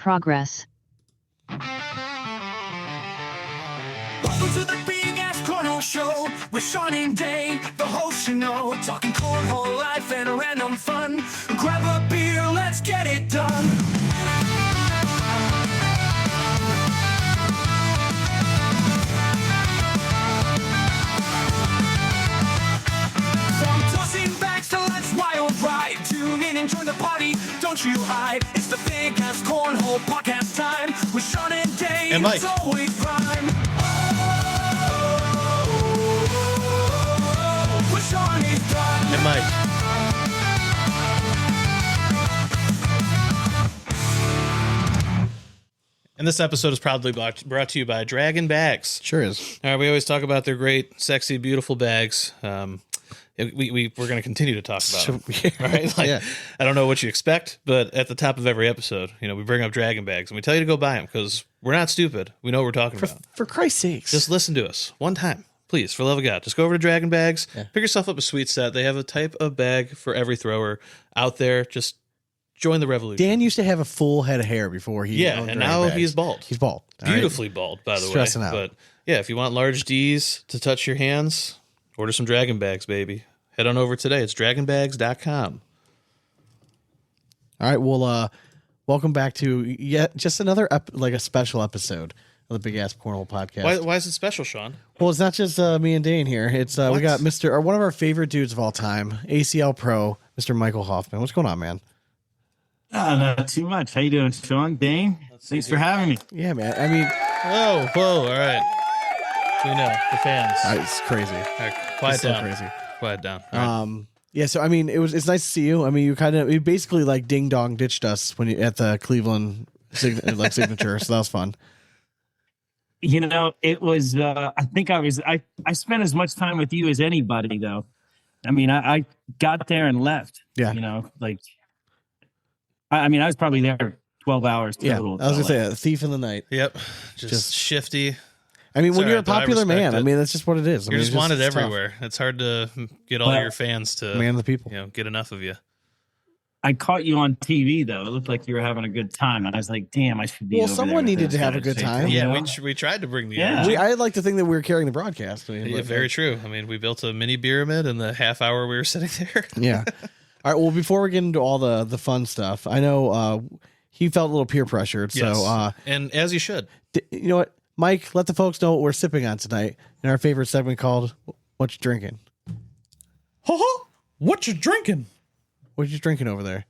progress. Welcome to the Big Ass Cornhole Show with Sean and Dane, the hosts you know, talking cornhole life and random fun. Grab a beer, let's get it done. From tossing bags to let's wild ride, tune in and join the party, don't you hide. It's the Big Ass Cornhole podcast time with Sean and Dane. And Mike. It's always prime. And Mike. And this episode is proudly brought to you by Draggin Bags. Sure is. All right, we always talk about their great, sexy, beautiful bags. We're going to continue to talk about them, right? Like, Yeah. I don't know what you expect, but at the top of every episode, we bring up Draggin Bags and we tell you to go buy them because we're not stupid. We know what we're talking about. For Christ's sakes. Just listen to us one time. Please, for the love of God, just go over to Draggin Bags, pick yourself up a sweet set. They have a type of bag for every thrower out there. Just join the revolution. Dan used to have a full head of hair before he owned and Draggin now Bags. he's bald. He's bald. Beautifully bald, by the Stressing way. out. But yeah, if you want large D's to touch your hands, order some Draggin Bags, baby. Head on over today. It's dragginbags.com. All right, well, welcome back to just another a special episode of the Big Ass Cornhole podcast. Why is it special, Sean? Well, it's not just me and Dane here. It's we got one of our favorite dudes of all time, ACL Pro, Mr. Michael Hoffman. What's going on, man? Not too much. How you doing, Sean? Dane? Thanks for having me. Yeah, man. I mean, Whoa, all right. We know, the fans. it's crazy. All right, quiet It's so down. crazy. Quiet down. All right. Yeah, so I mean, it's nice to see you. I mean, you basically like ding dong ditched us when you at the Cleveland signature, so that was fun. It was. I spent as much time with you as anybody, though. I mean, I got there and left. Yeah. I was probably there 12 hours total. Yeah, I was gonna say a thief in the night. Yep. Just shifty. I mean, It's when all you're right, a though. I popular respect man, it. I mean, that's just what it is. You're just wanted it's tough. everywhere. It's hard to get all your fans to Man of the people. get enough of you. I caught you on TV, though. It looked like you were having a good time. And I was like, damn, I should be Well, over someone there with needed to those have a guys. good time. Yeah, we tried to bring the Yeah. energy. I like to think that we were carrying the broadcast. I mean, Yeah, but- very true. I mean, we built a mini pyramid in the half hour we were sitting there. Yeah. All right. Well, before we get into all the fun stuff, I know he felt a little peer pressured. Yes. So, and as you should. you know what, Mike? Let the folks know what we're sipping on tonight in our favorite segment called "What You Drinking." What you drinking? What you drinking over there?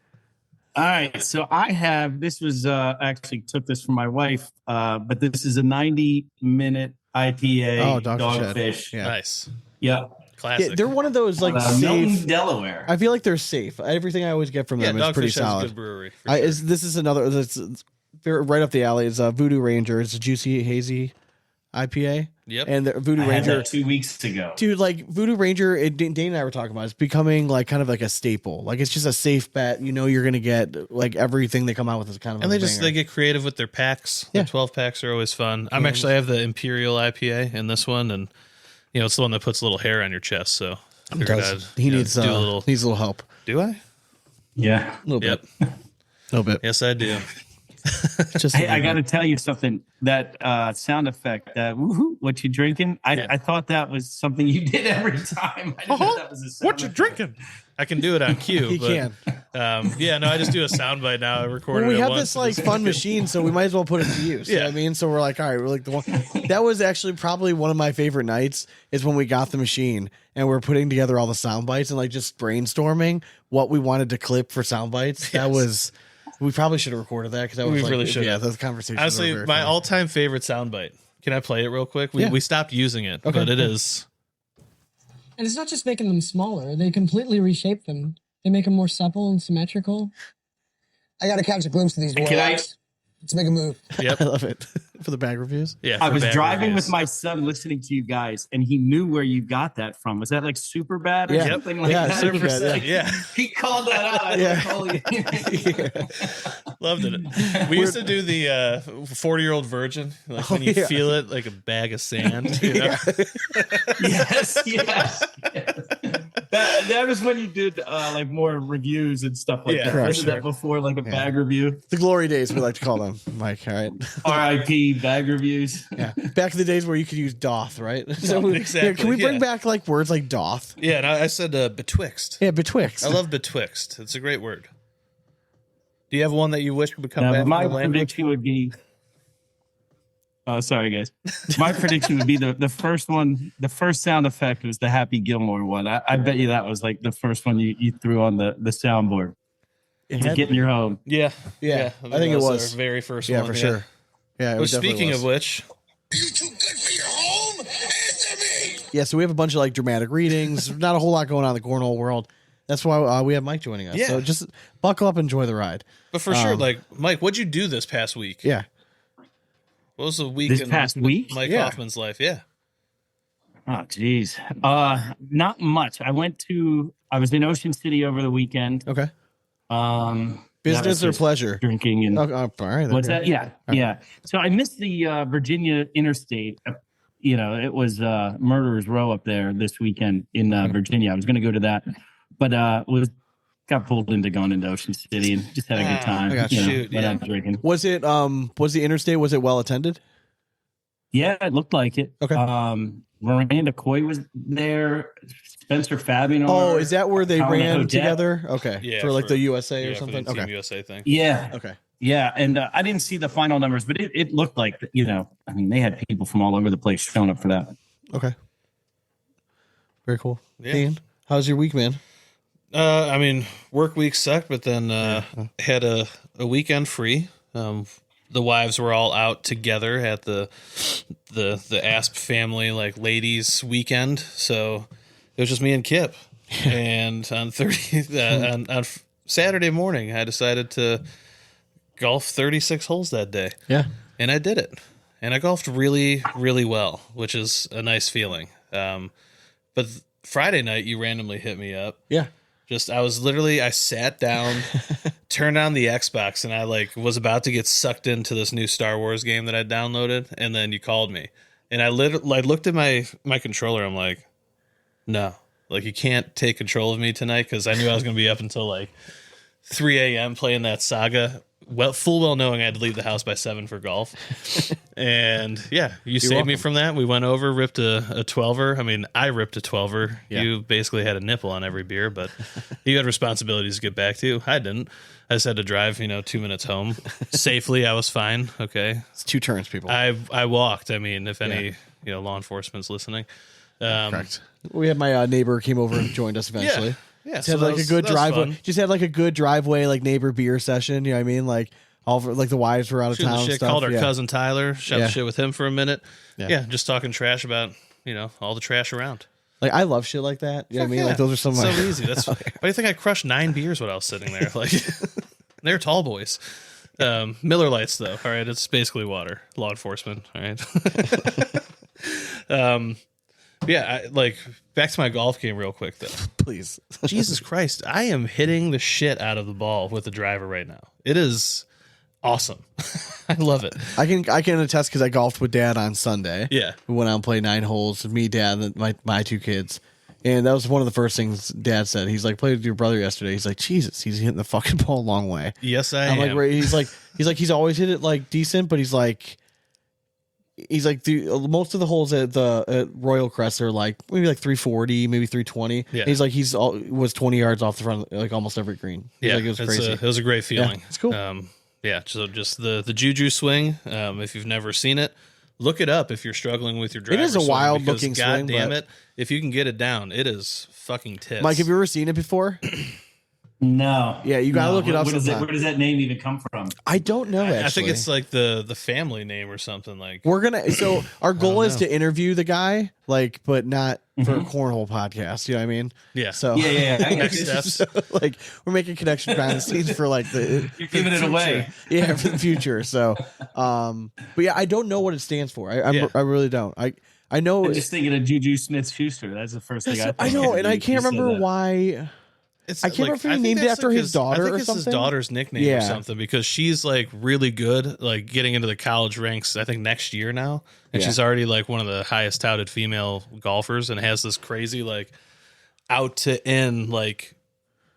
All right, so I have this was actually took this from my wife, but this is a 90-minute IPA. Oh, Dr. Dogfish. Shed. Yeah. Nice. Yeah, Classic. Yeah, they're one of those like Milton, safe. Delaware. I feel like they're safe. Everything I always get from them is Dogfish pretty has a solid. good brewery. For sure. This is another. It's right up the alley. It's Voodoo Ranger. It's a juicy hazy IPA. Yep. And the Voodoo I had Ranger. that 2 weeks ago. Dude, like Voodoo Ranger, Dane and I were talking about, it's becoming like kind of like a staple. Like it's just a safe bet. You're going to get like everything they come out with is kind of. And a they banger. get creative with their packs. Yeah. The 12 packs are always fun. I have the Imperial IPA in this one, and it's the one that puts a little hair on your chest. So I figured He needs do a a little. needs a little help. Do I? Yeah. A little Yep. bit. A little bit. Yes, I do. Just Hey, I got to tell you something. That sound effect, woohoo, what you drinking? I thought that was something you did every time. I didn't know that was a sound What you effect. drinking? I can do it on cue. He but, can. I just do a soundbite now. I recorded Well, we it have once. this like fun machine, so we might as well put it to use. You know what I mean? So we're like, all right, we're like the one. That was actually probably one of my favorite nights is when we got the machine and we're putting together all the sound bites and like just brainstorming what we wanted to clip for sound bites. That was. We probably should have recorded that because that was We like, really should yeah, have. those conversations. Honestly, were very my fun. all-time favorite soundbite. Can I play it real quick? Yeah. We stopped using it, Okay. but it is. And it's not just making them smaller. They completely reshape them. They make them more supple and symmetrical. I got to catch a glimpse of these Can I- warlocks. Let's make a move. Yep. I love it for the bag reviews. Yeah. I for was bad driving reviews. with my son listening to you guys, and he knew where you got that from. Was that like super bad or Yeah. something like Yeah, that? Superbad, yeah. He called that out. I was Yeah. like, holy. Loved it. We used to do the 40-year-old virgin, like when you feel it like a bag of sand. You know? Yes, yes. That was when you did like more reviews and stuff like that. correct, Wasn't that before like a bag review? The glory days, we like to call them, Mike. All right. R.I.P. bag reviews. Yeah. Back in the days where you could use doth, right? So exactly, can we bring yeah. back like words like doth? Yeah, and I said betwixt. Yeah, betwixt. I love betwixt. It's a great word. Do you have one that you wish would come Now, back? my from the language? prediction would be. Oh, sorry, guys. My prediction would be the first one. The first sound effect was the Happy Gilmore one. I bet you that was like the first one you threw on the soundboard. It To had- get in your home. Yeah, Yeah, I think it was. our very first yeah, one. for sure. Yeah. It Well, definitely speaking was. of which, You too good for your home? Answer me! Yeah, so we have a bunch of like dramatic readings. Not a whole lot going on in the cornhole world. That's why we have Mike joining us. Yeah. So just buckle up, enjoy the ride. but for sure, like Mike, what'd you do this past week? Yeah. What was the week This in past week? Mike Yeah. Hoffman's life? Yeah. Oh, geez. Not much. I was in Ocean City over the weekend. Okay. That Business was or just pleasure? Drinking and Oh, all right. what's that? Yeah, yeah. So I missed the Virginia Interstate. It was Murderers Row up there this weekend in Virginia. I was going to go to that, but got pulled into going into Ocean City and just had a good time. I got you know, shoot, went yeah. out drinking. Was it was the interstate, was it well attended? Yeah, it looked like it. Okay. Miranda Coy was there. Spencer Fabian. Oh, is that where they Colin ran Odette. together? Okay. Yeah, for like for- the USA or Yeah, for the something? Team Okay. USA thing. Yeah. Okay. Yeah, and I didn't see the final numbers, but it looked like, they had people from all over the place showing up for that. Okay. Very cool. Yeah. Dane, how's your week, man? I mean, work week sucked, but then had a weekend free. The wives were all out together at the Asp family like ladies weekend, so it was just me and Kip. And on on Saturday morning, I decided to golf 36 holes that day, Yeah. and I did it. And I golfed really, really well, which is a nice feeling. But Friday night, you randomly hit me up. Yeah. I sat down, turned on the Xbox, and I was about to get sucked into this new Star Wars game that I downloaded, and then you called me. And I looked at my controller, I'm like, no, you can't take control of me tonight, because I knew I was going to be up until 3 a.m. playing that saga, full well knowing I had to leave the house by 7 for golf. And yeah, you saved me from that. We went over, ripped a 12er. I mean, I ripped a 12er. Yeah. You basically had a nipple on every beer, but you had responsibilities to get back to. I didn't. I just had to drive, 2 minutes home safely. I was fine. Okay. It's 2 turns, people. I walked. I mean, if any, law enforcement's listening. Correct. We had my neighbor came over and joined us eventually. Yeah. Just So had that like a was- good that was driveway. fun. Just had like a good driveway, neighbor beer session. You know what I mean? All the wives were out of Shooting the town. shit, Stuff. called our Yeah. cousin Tyler, shot Yeah. the shit with him for a minute. Yeah. Yeah, just talking trash about, all the trash around. I love shit like that. You know what I mean? Yeah. Those are some of so my easy. That's why do you think I crushed 9 beers when I was sitting there? They're tall boys. Miller Lights though. All right, it's basically water. Law enforcement. All right. Yeah, back to my golf game real quick though. please. Jesus Christ, I am hitting the shit out of the ball with the driver right now. It is awesome. I love it. I can attest because I golfed with Dad on Sunday. Yeah. We went out and played 9 holes. Me, Dad, and my 2 kids. And that was one of the first things Dad said. He's like, played with your brother yesterday. He's like, Jesus, he's hitting the fucking ball a long way. Yes, I I'm am. he's always hit it decent, but he's like the most of the holes at Royal Crest are maybe 340, maybe 320. Yeah. He's was 20 yards off the front, almost every green. He's Yeah, it was it's crazy. it was a great feeling. Yeah, it's cool. Yeah, so just the juju swing. If you've never seen it, look it up. If you're struggling with your driver, is a swing, wild because looking God swing, damn but- it, if you can get it down, it is fucking tits. Mike, have you ever seen it before? No. Yeah, you gotta look it up Where sometime. does that name even come from? I don't know. Actually, I think it's the family name or something like. we're gonna. So our goal is know. to interview the guy, but not for a cornhole podcast. You know what I mean? Yeah. So Yeah. Next steps. so, we're making connection behind the scenes for the You're giving it away. yeah, for the future. So, but yeah, I don't know what it stands for. I really don't. I know. I'm just thinking of Juju Smith-Schuster. That's the first thing I know, and I can't remember why. It's I can't remember if he think named it that's after his daughter I think or it's something. his daughter's nickname Yeah. or something, because she's really good, getting into the college ranks. I think next year now, and Yeah. she's already one of the highest touted female golfers, and has this crazy out to in, like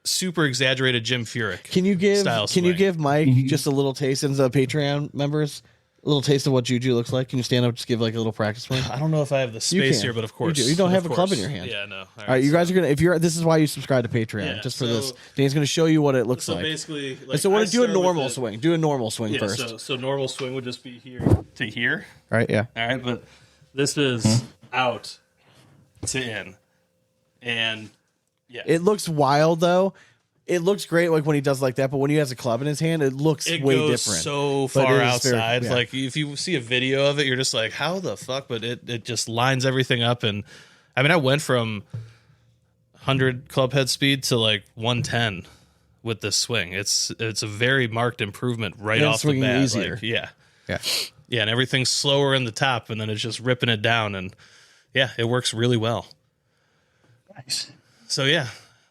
super exaggerated Jim Furyk. Can you give style Can you swing. give Mike just a little taste into the Patreon members? A little taste of what Juju looks like. Can you stand up, just give like a little practice swing? I don't know if I have the You space can. here, but of You course do. You don't have of a club in course. your hand. Yeah, no. All right, you guys are gonna. If you're, this is why you subscribe to Patreon, Yeah, just for so- this. Dane's gonna show you what it looks So like. basically, like, And so, what I do do a start with normal the- swing? Do a normal swing Yeah, first. so normal swing would just be here to here. All right, yeah. All right, but this is out to in, and yeah, It looks wild though. It looks great like when he does like that, but when he has a club in his hand, it looks it way goes different. so But far it is very- outside. yeah. Like if you see a video of it, you're just like, how the fuck? But it just lines everything up, and I mean, I went from 100 club head speed to like 110 with this swing. It's a very marked improvement right And off the swinging bat. easier. Like, yeah. Yeah. Yeah, and everything's slower in the top, and then it's just ripping it down, and yeah, it works really well. Nice. So yeah,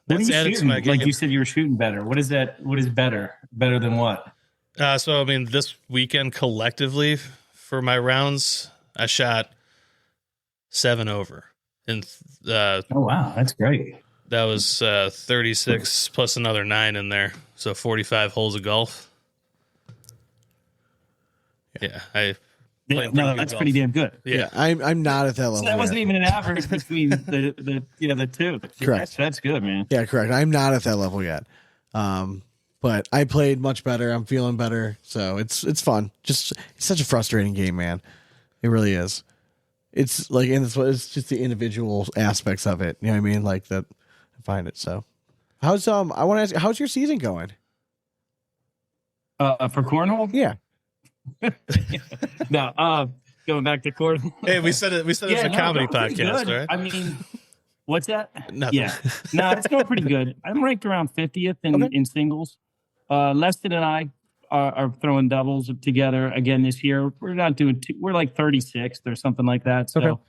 What are that's you added to shooting? my Like game. you said, you were shooting better. What is that? What is better? Better than what? So I mean, this weekend collectively for my rounds, I shot 7 over, and Oh wow, that's great. that was 36 plus another 9 in there, so 45 holes of golf. Yeah, I Yeah, playing no, good that's golf. pretty damn good. Yeah. I'm not at that level. So that wasn't yet. even an average between the two. Correct. That's good, man. Yeah, correct. I'm not at that level yet. But I played much better. I'm feeling better, so it's fun. Just it's such a frustrating game, man. It really is. It's like, and it's just the individual aspects of it. You know what I mean? Like that. I find it so. How's I want to ask, how's your season going? For cornhole? Yeah. No, going back to cornhole. Hey, we said it. We said it's a no, comedy going pretty podcast, good. right? I mean, what's that? Nothing. Yeah, no, it's going pretty good. I'm ranked around 50th in singles. Leston and I are throwing doubles together again this year. We're not doing we're like 36th or something like that. So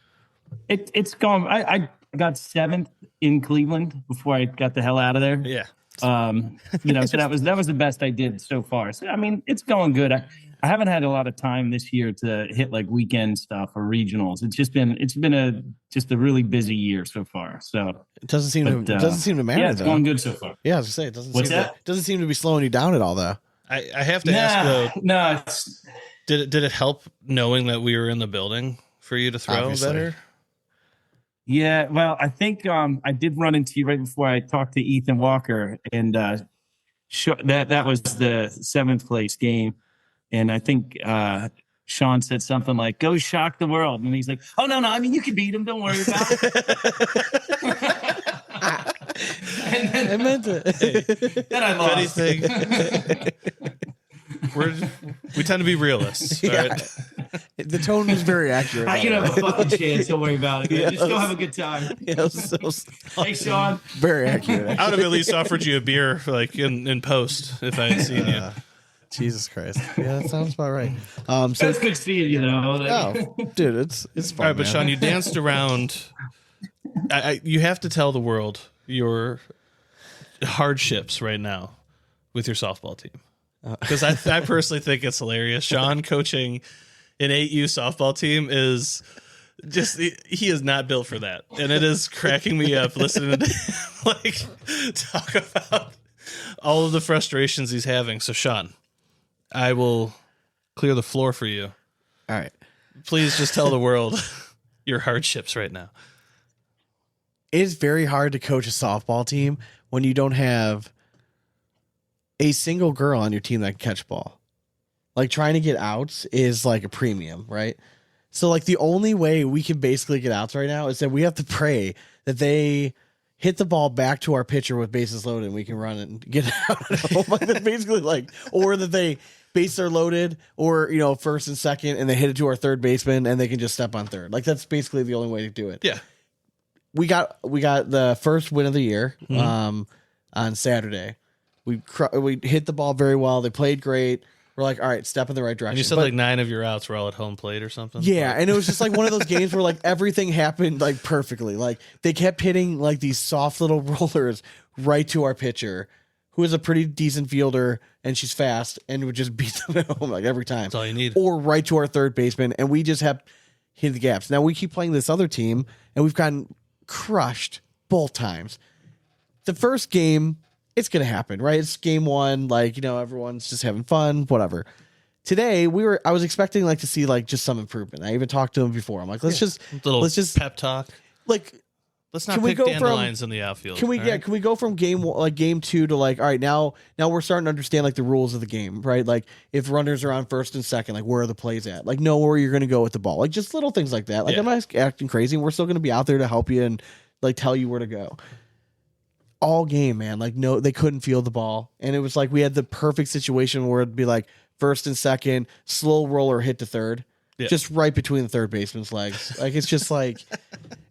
it's going. I got 7th in Cleveland before I got the hell out of there. Yeah. So that was the best I did so far. So I mean, it's going good. I haven't had a lot of time this year to hit like weekend stuff or regionals. It's been a really busy year so far. So It doesn't seem to matter. yeah, it's though. going good so far. Yeah, I was gonna say it doesn't. What's seem that? doesn't seem to be slowing you down at all, though. I have to ask though. No, it's Did it help knowing that we were in the building for you to throw Obviously. better? yeah. Well, I think I did run into you right before I talked to Ethan Walker, and that was the 7th place game, and I think Sean said something like "Go shock the world," and he's like, "Oh no, I mean you can beat him. Don't worry about it." And then, I meant it. then I lost. Anything? We tend to be realists. All right? The tone was very accurate. You don't have a fucking chance. Don't worry about it. Man. Just go have a good time. Yeah, it was Hey, Sean. very accurate. I would have at least offered you a beer, like in post, if I had seen you. Jesus Christ. Yeah, that sounds about right. So That's good seeing you, though. oh, dude, it's fun. All right, but man. Sean, you danced around. You have to tell the world your hardships right now with your softball team, because I personally think it's hilarious. Sean coaching an 8U softball team is just he is not built for that, and it is cracking me up listening to him, like talk about all of the frustrations he's having. So, Sean, I will clear the floor for you. All right. Please just tell the world your hardships right now. It is very hard to coach a softball team when you don't have a single girl on your team that can catch ball. Like trying to get outs is like a premium, right? So like the only way we can basically get outs right now is that we have to pray that they hit the ball back to our pitcher with bases loaded and we can run and get out at home. Like that's basically like, or that they bases are loaded or, first and second and they hit it to our third baseman and they can just step on third. Like that's basically the only way to do it. Yeah. We got the first win of the year on Saturday. We hit the ball very well. They played great. We're like, all right, step in the right direction. And you said But- like 9 of your outs were all at home plate or something? yeah, and it was just like one of those games where like everything happened like perfectly. Like they kept hitting like these soft little rollers right to our pitcher, who is a pretty decent fielder and she's fast and would just beat them at home like every time. That's all you need. Or right to our third baseman, and we just have hit the gaps. Now we keep playing this other team and we've gotten crushed both times. The first game, it's going to happen, right? It's game one. Like, everyone's just having fun, whatever. Today, I was expecting to see just some improvement. I even talked to him before. I'm like, let's just pep talk. Let's not pick dandelions in the outfield. Can we go from game two to all right, now we're starting to understand the rules of the game, right? Like if runners are on first and second, where are the plays at? Know where you're going to go with the ball. Just little things like that. I'm not acting crazy. We're still going to be out there to help you and tell you where to go. All game, man. No, they couldn't field the ball. And it was we had the perfect situation where it'd be first and second, slow roller hit to third. Yeah. Just right between the third baseman's legs. It's just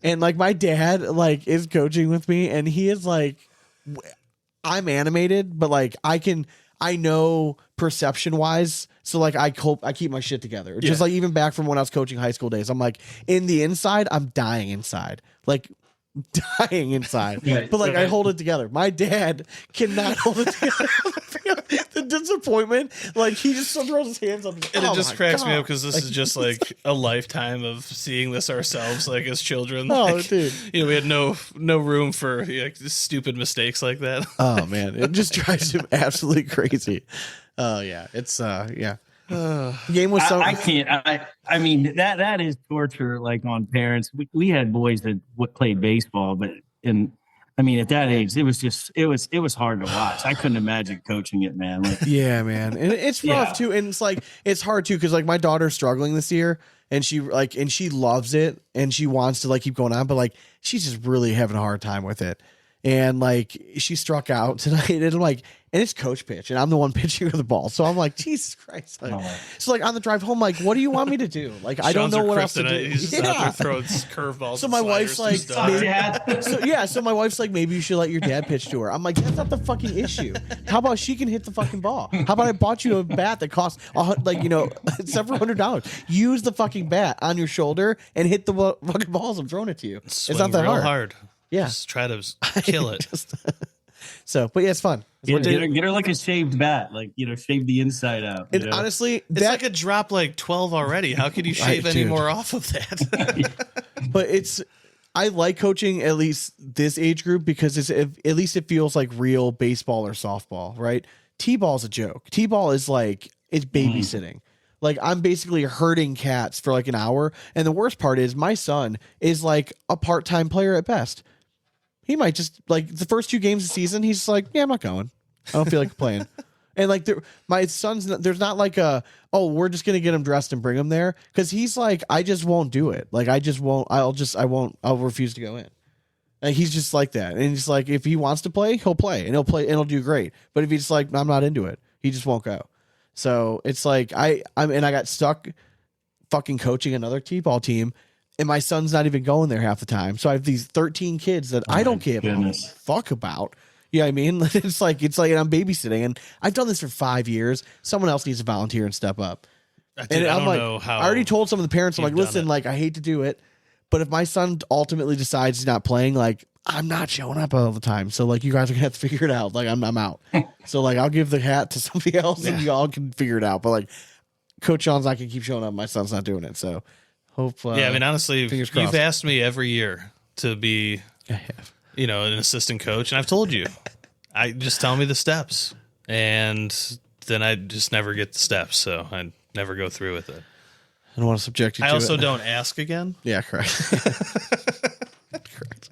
and my dad is coaching with me and he is I'm animated, but I know perception wise. So I keep my shit together. Yeah. Just even back from when I was coaching high school days, I'm in the inside, I'm dying inside. Dying inside, yeah, but I hold it together. My dad cannot hold it together. The disappointment, he just throws his hands up, and it just cracks me up because this is just a lifetime of seeing this ourselves, as children. Oh, dude, we had no room for stupid mistakes like that. Oh man, it just drives him absolutely crazy. Oh yeah, it's yeah. The game was so. I can't. I mean that is torture. On parents, we had boys that played baseball, but at that age, it was hard to watch. I couldn't imagine coaching it, man. Yeah, man, and it's rough too, and it's hard too because my daughter's struggling this year, and she loves it, and she wants to keep going on, but she's just really having a hard time with it, and she struck out tonight, and I'm and it's coach pitch, and I'm the one pitching her the ball. So I'm Jesus Christ. So on the drive home, what do you want me to do? I don't know what else to do. He's just out there throwing curveballs. So my wife's so my wife's maybe you should let your dad pitch to her. I'm that's not the fucking issue. How about she can hit the fucking ball? How about I bought you a bat that costs several $100? Use the fucking bat on your shoulder and hit the fucking balls I'm throwing it to you. Swing it's not that hard. Yeah. Just try to kill it. So, but yeah, it's fun. Get her a shaved bat, shave the inside out. And honestly, it's a drop 12 already. How could you shave any more off of that? But I like coaching at least this age group because at least it feels like real baseball or softball, right? T-ball's a joke. T-ball is it's babysitting. I'm basically herding cats for an hour. And the worst part is my son is a part-time player at best. He might just the first 2 games of the season. He's just yeah, I'm not going. I don't feel like playing. And my son's there's not we're just going to get him dressed and bring him there. Cause he's I just won't do it. I just won't, I'll refuse to go in. And he's just like that. And he's if he wants to play, he'll play and he'll do great. But if he's I'm not into it, he just won't go. So it's I got stuck fucking coaching another T-ball team. And my son's not even going there half the time. So I have these 13 kids that I don't give a fuck about. You know what I mean? It's and I'm babysitting. And I've done this for 5 years. Someone else needs to volunteer and step up. Dude, I don't know how. I already told some of the parents, I'm listen, I hate to do it. But if my son ultimately decides he's not playing, I'm not showing up all the time. So you guys are going to have to figure it out. I'm out. So I'll give the hat to somebody else and y'all can figure it out. But Coach Sean's not going to keep showing up. My son's not doing it. So. Hope. Honestly, you've asked me every year to be, an assistant coach, and I've told you, I just tell me the steps, and then I just never get the steps, so I never go through with it. I don't want to subject you to it. I also don't ask again. Yeah, correct. Correct.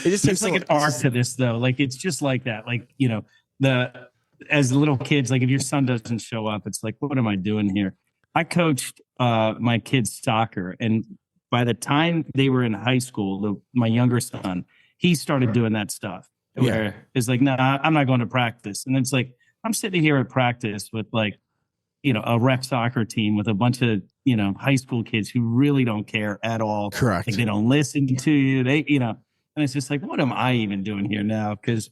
It just seems an arc to this, though. It's just like that. As little kids, if your son doesn't show up, it's what am I doing here? I coached my kids soccer, and by the time they were in high school, my younger son, he started doing that stuff. Where it's no, I'm not going to practice, and it's I'm sitting here at practice with a rec soccer team with a bunch of high school kids who really don't care at all. Correct. They don't listen to you. They and it's just what am I even doing here now? Because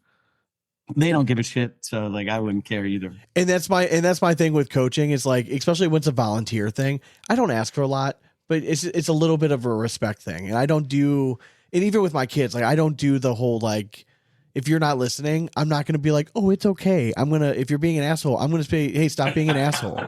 they don't give a shit, so I wouldn't care either. And that's my thing with coaching is especially when it's a volunteer thing. I don't ask for a lot, but it's a little bit of a respect thing, and I don't do. And even with my kids, I don't do the whole if you're not listening, I'm not going to be oh, it's okay. If you're being an asshole, I'm gonna say, hey, stop being an asshole.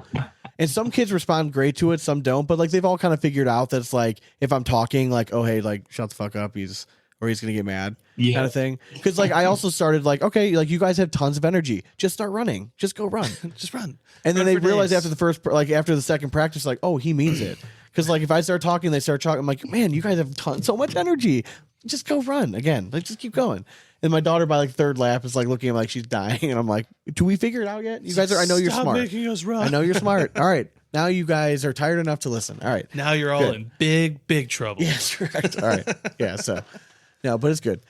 And some kids respond great to it, some don't, but they've all kind of figured out that it's if I'm talking, oh, hey, shut the fuck up, he's or he's gonna get mad, Yeah. kind of thing. Because like I also started like, okay, like you guys have tons of energy, just start running, just go run. Just run. And then Run they for realized days. after the second practice, like, oh, he means it. Because like if I start talking, they start talking. I'm like, man, you guys have so much energy. Just go run again. Like just keep going. And my daughter by like third lap is like looking at me like she's dying, and I'm like, do we figure it out yet? You guys are. I know you're Stop smart. making us run. I know you're smart. All right, now you guys are tired enough to listen. All right. Now you're all Good. in big trouble. Yes, correct. All right. Yeah. So, no, but it's good.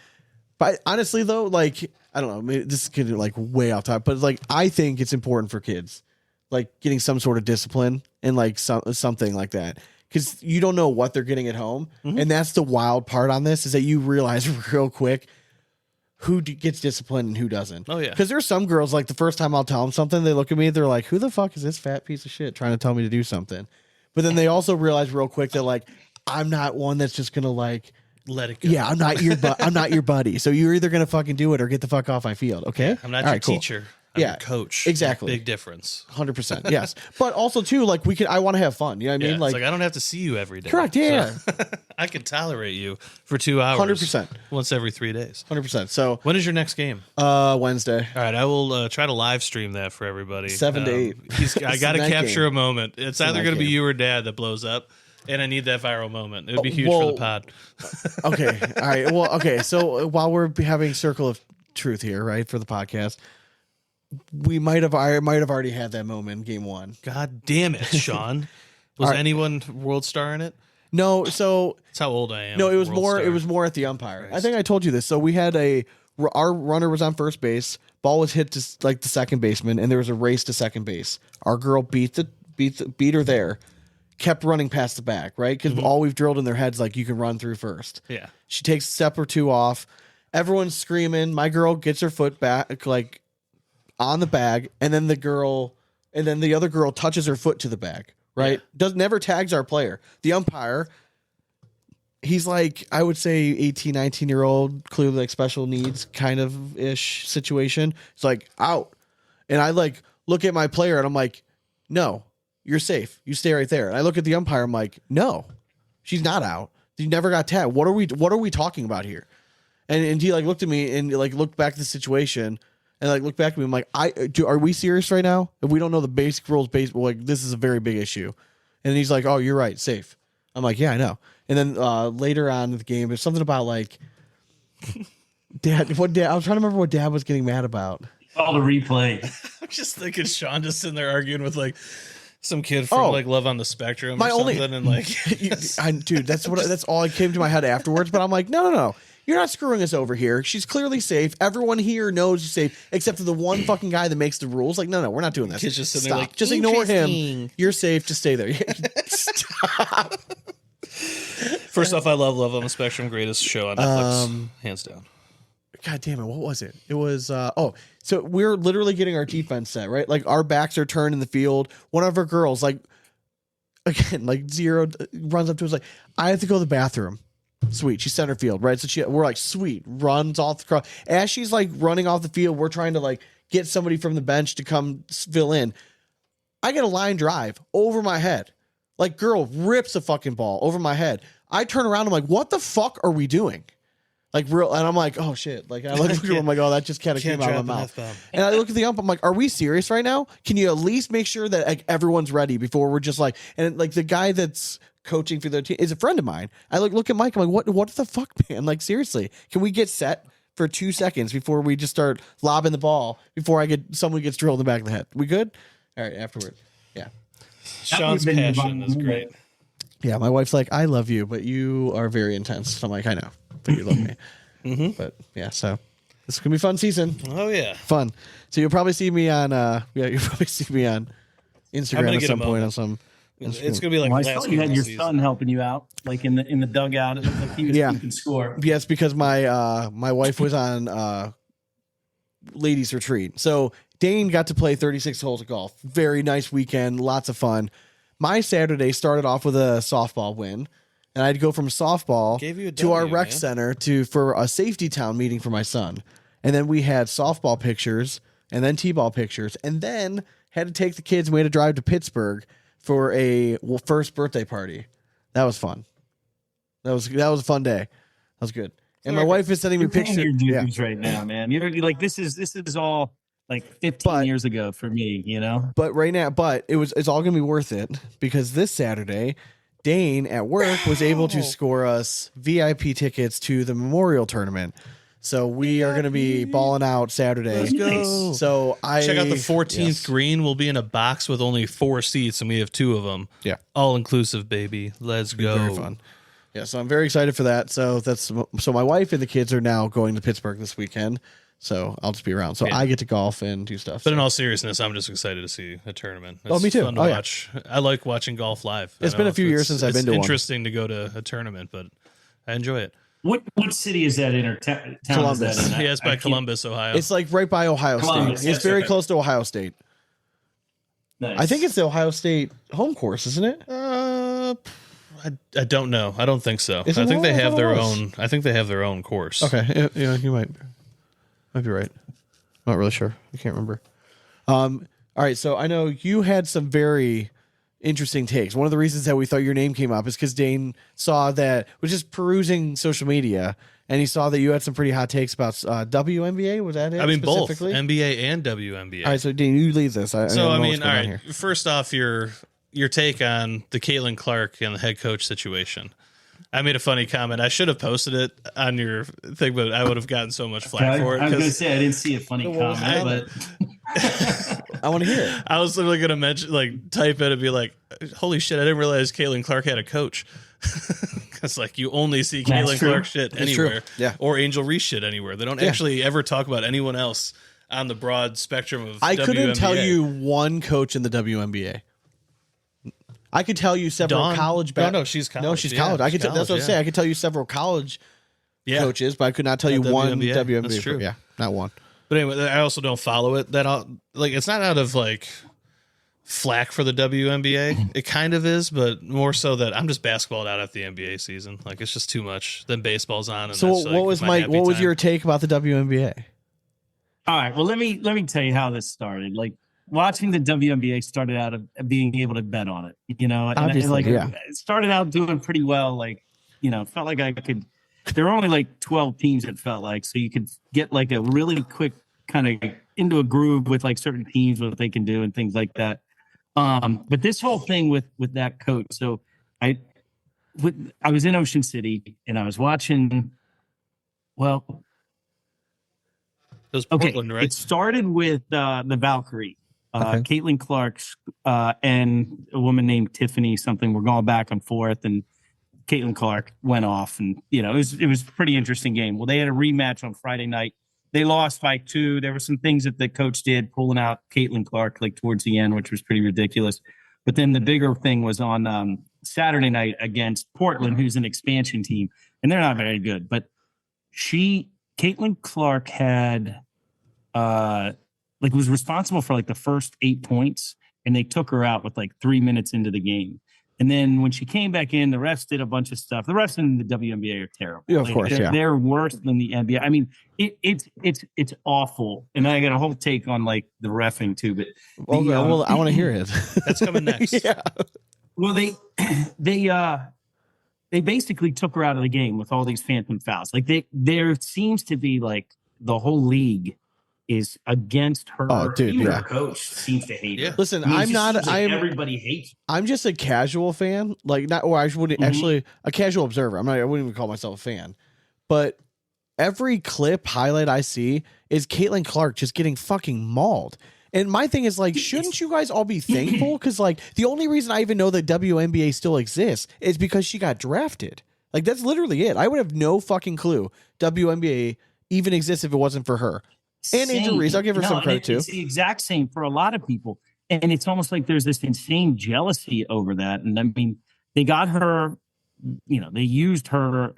But honestly, though, like I don't know, maybe this is getting like way off topic, but like I think it's important for kids, like getting some sort of discipline and like something like that, because you don't know what they're getting at home, and that's the wild part on this is that you realize real quick who gets disciplined and who doesn't. Oh, yeah. Because there's some girls like the first time I'll tell them something, they look at me, they're like, "Who the fuck is this fat piece of shit trying to tell me to do something?" But then they also realize real quick that like I'm not one that's just gonna like. Let it go. Yeah, I'm not your buddy. So you're either gonna fucking do it or get the fuck off my field. Okay, I'm not All your right, cool. teacher. I'm Yeah, your coach. exactly. Big difference. 100%. Yes, but also too, like I want to have fun. You know what I Yeah, mean? it's like I don't have to see you every day. Correct, yeah. So I can tolerate you for 2 hours. 100%. Once every 3 days. 100%. So When is your next game? Wednesday. All right, I will try to live stream that for everybody. 7 to 8. I got to night capture game. a moment. It's either night going to be game. you or Dad that blows up, and I need that viral moment. It would be huge well, for the pod. Okay. All right. Well, okay. So while we're having circle of truth here, right, for the podcast, I might have already had that moment in game 1. God damn it, Sean! Was All right. anyone world star in it? No. So That's how old I am. no, it was World more. star. It was more at the umpire. I Christ. think I told you this. So we had our runner was on first base. Ball was hit to like the second baseman, and there was a race to second base. Our girl beat her there. Kept running past the back, right? Because all we've drilled in their heads like you can run through first. Yeah. She takes a step or two off. Everyone's screaming. My girl gets her foot back like on the bag, and then the other girl touches her foot to the bag, right? Never tags our player. The umpire, he's like, I would say 18, 19-year-old, clearly like special needs kind of ish situation. It's like out. And I like look at my player and I'm like, no, you're safe. You stay right there. And I look at the umpire. I'm like, no, she's not out. You never got tagged. What are we talking about here? And he like looked at me and like looked back at the situation and like looked back at me. I'm like, are we serious right now? If we don't know the basic rules, baseball, like this is a very big issue. And he's like, oh, you're right, safe. I'm like, yeah, I know. And then later on in the game, there's something about like dad. I was trying to remember what Dad was getting mad about. All the replay. I'm just thinking Sean just sitting there arguing with like some kid from like Love on the Spectrum or something, and like, Dude, that's all that came to my head afterwards. But I'm like, no. You're not screwing us over here. She's clearly safe. Everyone here knows she's safe, except for the one fucking guy that makes the rules. Like, no, we're not doing this. Kid's just sitting there Stop. like, just ignore him. "Interesting." You're safe. Just stay there. Stop. First off, I love Love on the Spectrum, greatest show on Netflix, hands down. God damn it. What was it? It was, so we're literally getting our defense set, right? Like our backs are turned in the field. One of our girls, like, again, like zero runs up to us like, I have to go to the bathroom. Sweet. She's center field, right? So we're like, sweet, runs off the cross. As she's like running off the field, we're trying to like get somebody from the bench to come fill in. I get a line drive over my head. Like, girl rips a fucking ball over my head. I turn around. I'm like, what the fuck are we doing? Like real, and I'm like, oh shit! Like I look at him, I'm like, oh, that just kind of came out of my mouth. And I look at the ump, I'm like, are we serious right now? Can you at least make sure that like everyone's ready before we're just like, and like the guy that's coaching for the team is a friend of mine. I look at Mike, I'm like, what the fuck, man? Like seriously, can we get set for 2 seconds before we just start lobbing the ball before someone gets drilled in the back of the head? We good? All right, afterward, yeah. Sean's been your passion is vibe. great. Yeah, my wife's like, I love you, but you are very intense. So I'm like, I know, but you love me. But yeah, so this is gonna be a fun season. Oh yeah, Fun. So you'll probably see me on you'll probably see me on Instagram gonna at get some a point moment. on some. it's gonna be like Well, I last saw you had game of your the son season. helping you out, like in the dugout. It looked like he was Yeah. keeping score. Yes, because my wife was on ladies retreat. So Dane got to play 36 holes of golf. Very nice weekend, lots of fun. My Saturday started off with a softball win. And I had to go from softball Gave you a to our W, rec man. center for a safety town meeting for my son. And then we had softball pictures and then t-ball pictures. And then had to take the kids and we had to drive to Pittsburgh for a first birthday party. That was fun. That was a fun day. That was good. And my wife is sending me You're paying pictures. your Yeah. dues right now, man. You're like this is all like 15 years ago for me, you know. But right now, it's all gonna be worth it because this Saturday, Dane at work was able to score us VIP tickets to the Memorial Tournament. So we are gonna be balling out Saturday. Let's go. So Check out the 14th green. We'll be in a box with only 4 seats, and we have 2 of them. Yeah. All inclusive, baby. Let's go. Very fun. Yeah, so I'm very excited for that. So my wife and the kids are now going to Pittsburgh this weekend. So I'll just be around. So I get to golf and do stuff. But in all seriousness, I'm just excited to see a tournament. It's me too. Fun to watch. I like watching golf live. It's been a few years since I've been to one. It's interesting to go to a tournament, but I enjoy it. What city is that in, or town? Columbus. Is that in? Yeah, it's by Columbus, Ohio. It's like right by Ohio Columbus, State. It's yes, very okay. close to Ohio State. Nice. I think it's the Ohio State home course, isn't it? I don't know. I don't think so. I Is it think they one? I have thought it their was. own. I think they have their own course. Okay, yeah, you might be right. Not really sure. I can't remember. All right, so I know you had some very interesting takes. One of the reasons that we thought your name came up is because Dane saw that, was just perusing social media, and he saw that you had some pretty hot takes about WNBA. Was that it? I mean, both specifically? NBA and WNBA. All right, so Dane, you lead this. All right. First off, your take on the Caitlin Clark and the head coach situation. I made a funny comment. I should have posted it on your thing, but I would have gotten so much flack for it. I was going to say I didn't see a funny comment, but I want to hear it. I was literally going to mention, like, type it and be like, "Holy shit! I didn't realize Caitlin Clark had a coach." Because like you only see Caitlin Clark shit anywhere, Yeah. or Angel Reese shit anywhere. They don't actually ever talk about anyone else on the broad spectrum of. I WNBA. couldn't tell you one coach in the WNBA. I could tell you several Dawn? college. No, she's college. No, she's Yeah, college. I could. she's That's what I'm college, saying. I could tell you several college Yeah. coaches, but I could not tell you At one WNBA. WNBA. That's true. Yeah, not one. But anyway, I also don't follow it. Like it's not out of like flack for the WNBA. It kind of is, but more so that I'm just basketballed out at the NBA season. Like it's just too much. Then baseball's on. And So that's, what was my happy what was time. your take about the WNBA? all right. Well, let me tell you how this started. Like watching the WNBA started out of being able to bet on it. You know, and Obviously, like yeah. it started out doing pretty well. Like felt like I could. There were only like 12 teams. It felt like, so you could get like a really quick kind of into a groove with like certain teams, what they can do and things like that. But this whole thing with that coach, so I was in Ocean City and I was watching. Well, It was okay, Portland, right? it started with the Valkyrie, Okay. Caitlin Clark's, and a woman named Tiffany something. We're going back and forth, and Caitlin Clark went off, and it was a pretty interesting game. Well, they had a rematch on Friday night. They lost by 2. There were some things that the coach did, pulling out Caitlin Clark like towards the end, which was pretty ridiculous. But then the bigger thing was on Saturday night against Portland, who's an expansion team, and they're not very good. But Caitlin Clark had was responsible for like the first 8 points, and they took her out with like 3 minutes into the game. And then when she came back in, the refs did a bunch of stuff. The refs in the WNBA are terrible. Yeah, of course, they're worse than the NBA. I mean, it's awful. And I got a whole take on like the reffing too. But Well, I want to hear it. That's coming next. Yeah. well, they basically took her out of the game with all these phantom fouls. Like there seems to be like the whole league is against her. Oh, dude, Even yeah. her coach seems to hate her. Listen, I mean, it I'm just not. seems like I'm. everybody hates her. I'm just a casual fan. Like not, or I wouldn't Mhm. actually a casual observer. I'm not. I wouldn't even call myself a fan. But every clip highlight I see is Caitlin Clark just getting fucking mauled. And my thing is like, shouldn't you guys all be thankful? Because like the only reason I even know that WNBA still exists is because she got drafted. Like that's literally it. I would have no fucking clue WNBA even exists if it wasn't for her. And Angel Same. Reese, I'll give her some credit too. It's the exact same for a lot of people. And it's almost like there's this insane jealousy over that. And I mean, they got her, they used her,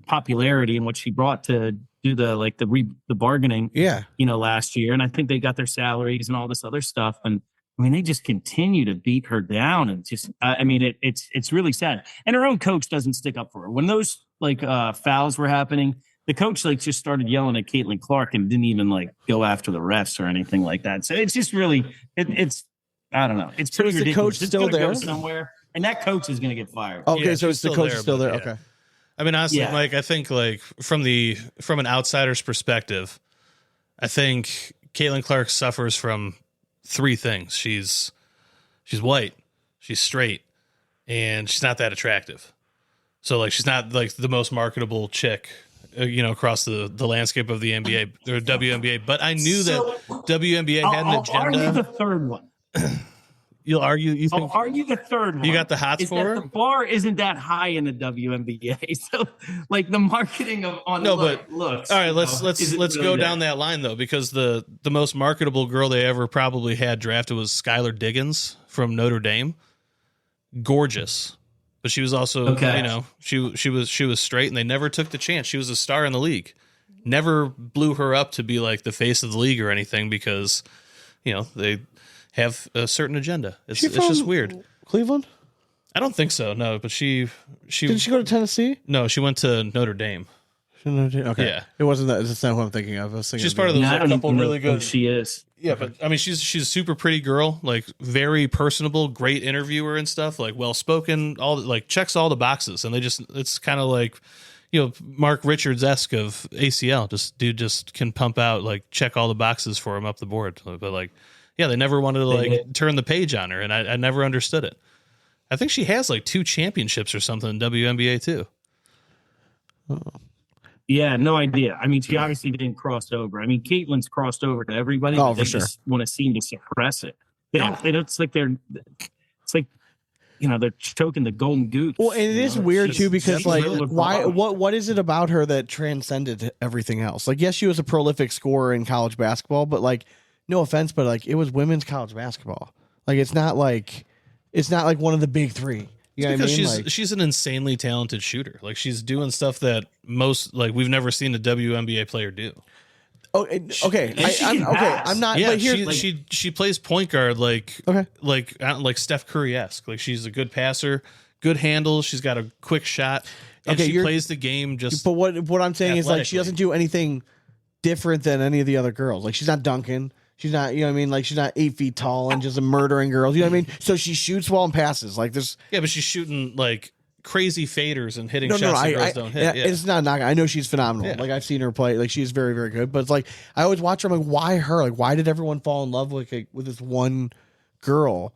popularity and what she brought to do the bargaining, Yeah. last year. And I think they got their salaries and all this other stuff. And I mean, they just continue to beat her down. And just, it's really sad. And her own coach doesn't stick up for her. When those fouls were happening, the coach just started yelling at Caitlin Clark and didn't even go after the refs or anything like that. So it's just really, it's I don't know. It's So pretty is the ridiculous. coach It's still gonna go there? somewhere, and that coach is going to get fired. Okay, Yeah, so she's it's the still coach there, still but there. yeah. Okay. I mean, honestly, Yeah. like I think like from an outsider's perspective, I think Caitlin Clark suffers from three things. She's white, she's straight, and she's not that attractive. So like she's not like the most marketable chick, across the landscape of the NBA or WNBA. But I knew that WNBA had an I'll argue the agenda. third one. You'll argue. You I'll think argue the third one. you got the hots is for that her? the bar isn't that high in the WNBA. So like the marketing on No, looks. All right, let's isn't go really down there. that line though, because the most marketable girl they ever probably had drafted was Skylar Diggins from Notre Dame. Gorgeous, but she was also Okay. she was straight, and they never took the chance. She was a star in the league. Never blew her up to be like the face of the league or anything because they have a certain agenda. It's just weird. Cleveland? I don't think so. No, but she Didn't she go to Tennessee? no, she went to Notre Dame. Okay. Yeah. It wasn't that. It's not who I'm thinking of. I was thinking She's part of those Yeah, I like, don't couple even know really who good. she is. Yeah, but I mean, she's a super pretty girl, like very personable, great interviewer and stuff, like well spoken, checks all the boxes, and it's kind of like, Mark Richards esque of ACL, just can pump out like check all the boxes for him up the board, but like, yeah, they never wanted to like turn the page on her, and I never understood it. I think she has like 2 championships or something in WNBA too. Yeah, no idea. I mean, she obviously didn't cross over. I mean, Caitlin's crossed over to everybody. Oh, but they for sure. just want to seem to suppress it. They don't. It's like they're choking the golden goose. Well, and it is weird too because she's like really why bizarre. what is it about her that transcended everything else? Like yes, she was a prolific scorer in college basketball, but like no offense, but like it was women's college basketball. Like it's not like one of the big 3. You know what I Because mean? she's an insanely talented shooter. Like she's doing stuff that most like we've never seen a WNBA player do. Oh, okay. I'm not. Yeah, but here, she plays point guard like Okay. like Steph Curry esque. Like she's a good passer, good handle. She's got a quick shot, and Okay, she plays the game just. but what I'm saying is like she athletically. doesn't do anything different than any of the other girls. Like she's not dunking. She's not, you know what I mean? Like she's not 8 feet tall and just murdering girls. You know what I mean? So she shoots well and passes. Like there's Yeah, but she's shooting like crazy faders and hitting no, shots that girls I don't hit. Yeah. it's not knocking. I know she's phenomenal. Yeah. Like I've seen her play. Like she's very, very good. But it's like I always watch her. I'm like, why her? Like why did everyone fall in love with this one girl?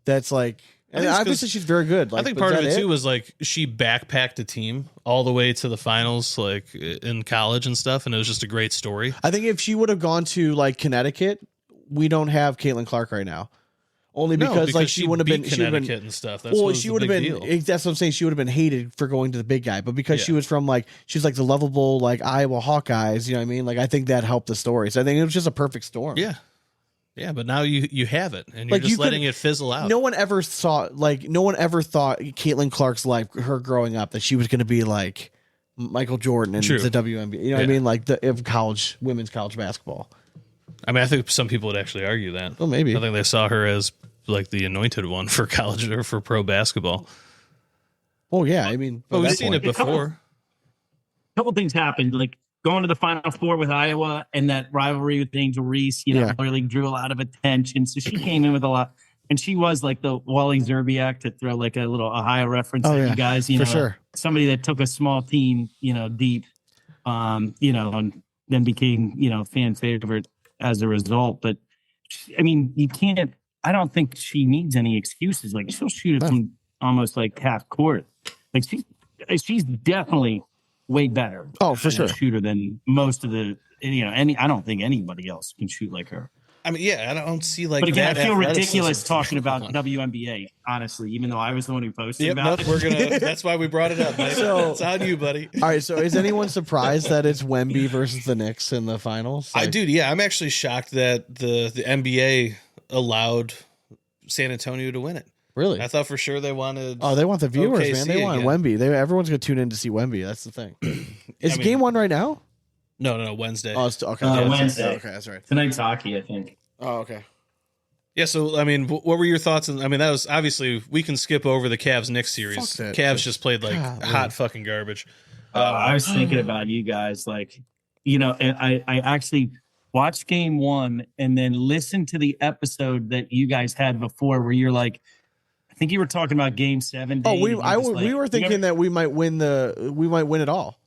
That's like, and think it's obviously 'cause- she's very good. Like, I think but part is of that it too was like she backpacked a team all the way to the finals, like in college and stuff, and it was just a great story. I think if she would have gone to like Connecticut, we don't have Caitlin Clark right now. Only because like she wouldn't have been beat Connecticut and stuff. That's well, what was she the would have big been. deal. That's what I'm saying. She would have been hated for going to the big guy, but because she Yeah. was from like she's like the lovable like Iowa Hawkeyes. You know what I mean? Like I think that helped the story. So I think it was just a perfect storm. Yeah, yeah, but now you have it, and you're Like, you just could- letting it fizzle out. No one ever thought Caitlin Clark's life, her growing up, that she was going to be like Michael Jordan and True. the WNBA. You know what I Yeah. mean? Like the of women's college basketball. I mean, I think some people would actually argue that. Well, maybe. I think they saw her as like the anointed one for college or for pro basketball. Oh yeah, I mean, But at we've that seen point- it before. A couple things happened, like going to the Final Four with Iowa and that rivalry with Angel Reese, Yeah. really drew a lot of attention. So she came in with a lot, and she was like the Wally Zerbiak, to throw like a little Ohio reference Oh, at yeah, you guys, for sure. somebody that took a small team, deep, and then became, fan favorite as a result. But I mean, you can't. I don't think she needs any excuses. Like she'll shoot it No. from almost like half court. Like she's definitely way better. Oh, for as a sure. shooter than most of the. I don't think anybody else can shoot like her. I mean, yeah, I don't see like. But again, I that feel athleticism. ridiculous talking about WNBA. Honestly, even though I was the one who posted Yep, about nope, it. we're gonna. That's why we brought it up. Mike. So- It's on you, buddy. All right, so is anyone surprised that it's Wemby versus the Knicks in the finals? Like, Dude, yeah, I'm actually shocked that the NBA allowed San Antonio to win it. really? I thought for sure they wanted. Oh, they want the viewers, OKC man. They want again. Wemby. Everyone's gonna tune in to see Wemby. That's the thing. Is I mean- game 1 right now? No, Wednesday. Oh, it's okay. Uh, Yeah, Wednesday. Okay, that's right. Tonight's hockey, I think. Oh, okay. Yeah, so I mean, what were your thoughts? I mean, that was obviously we can skip over the Cavs Knicks series. Fuck that Cavs shit. just played like Golly. hot fucking garbage. I was thinking about you guys, like, and I actually watched game 1 and then listened to the episode that you guys had before where you're like, I think you were talking about Game 7. Oh, Dane, we and you're just we were thinking that we might win it all.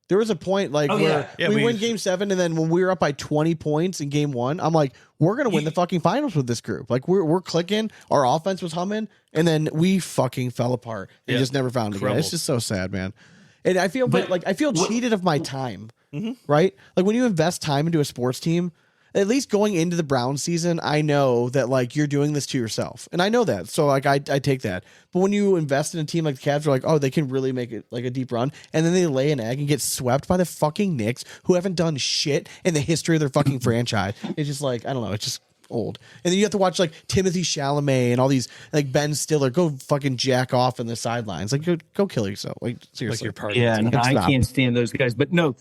There was a point like where we win Game 7, and then when we were up by 20 points in Game 1, I'm like, we're gonna win the fucking finals with this group. Like we're clicking, our offense was humming, and then we fucking fell apart and just never found it again. It's just so sad, man. And I feel I feel cheated of my time, right? Like when you invest time into a sports team, at least going into the Browns season, I know that like you're doing this to yourself, and I know that. So like I take that. But when you invest in a team like the Cavs, you're like, oh, they can really make it like a deep run, and then they lay an egg and get swept by the fucking Knicks, who haven't done shit in the history of their fucking franchise. It's just like I don't know. It's just old. And then you have to watch like Timothy Chalamet and all these like Ben Stiller go fucking jack off in the sidelines. Like go kill yourself. Like seriously, Like you're part of Yeah, it. no, I can't stand those guys. But no,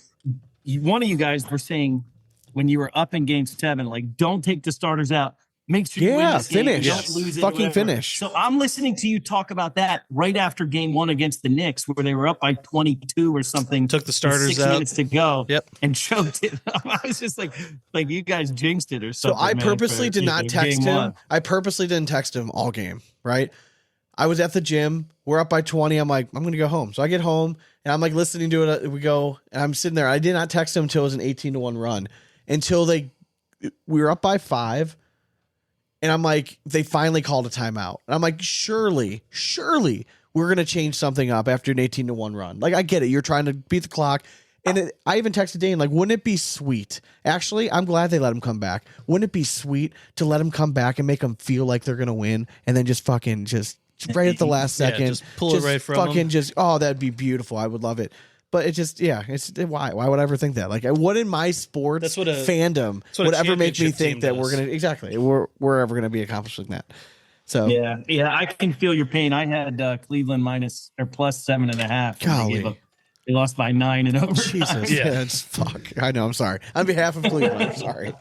one of you guys were saying when you were up in Game 7, like, don't take the starters out. Make sure you win this game. finish. Don't lose it. Fucking whatever. finish. So I'm listening to you talk about that right after Game 1 against the Knicks, where they were up by 22 or something. Took the starters with 6 out. minutes to go. Yep. And choked it. I was just like you guys jinxed it or So something. I man, purposely for, did not text Game him. 1. I purposely didn't text him all game, right? I was at the gym. We're up by 20. I'm like, I'm going to go home. So I get home and I'm like listening to it. We go and I'm sitting there. I did not text him until it was an 18-1 run until we were up by 5. And I'm like, they finally called a timeout. And I'm like, surely we're going to change something up after an 18-1 run. Like, I get it. You're trying to beat the clock. And I even texted Dane, like, wouldn't it be sweet? Actually, I'm glad they let him come back. Wouldn't it be sweet to let him come back and make them feel like they're going to win and then just fucking just right at the last second. just pull it right from fucking them. just, oh, that'd be beautiful. I would love it. But it just, why would I ever think that? Like, what in my sports That's what a fandom what a would ever make me championship think team that does. we're ever going to be accomplishing that? So Yeah, I can feel your pain. I had Cleveland minus or plus 7.5. Golly. They lost by 9 in overtime. Jesus, yeah, it's fuck. I know. I'm sorry. On behalf of Cleveland, I'm sorry.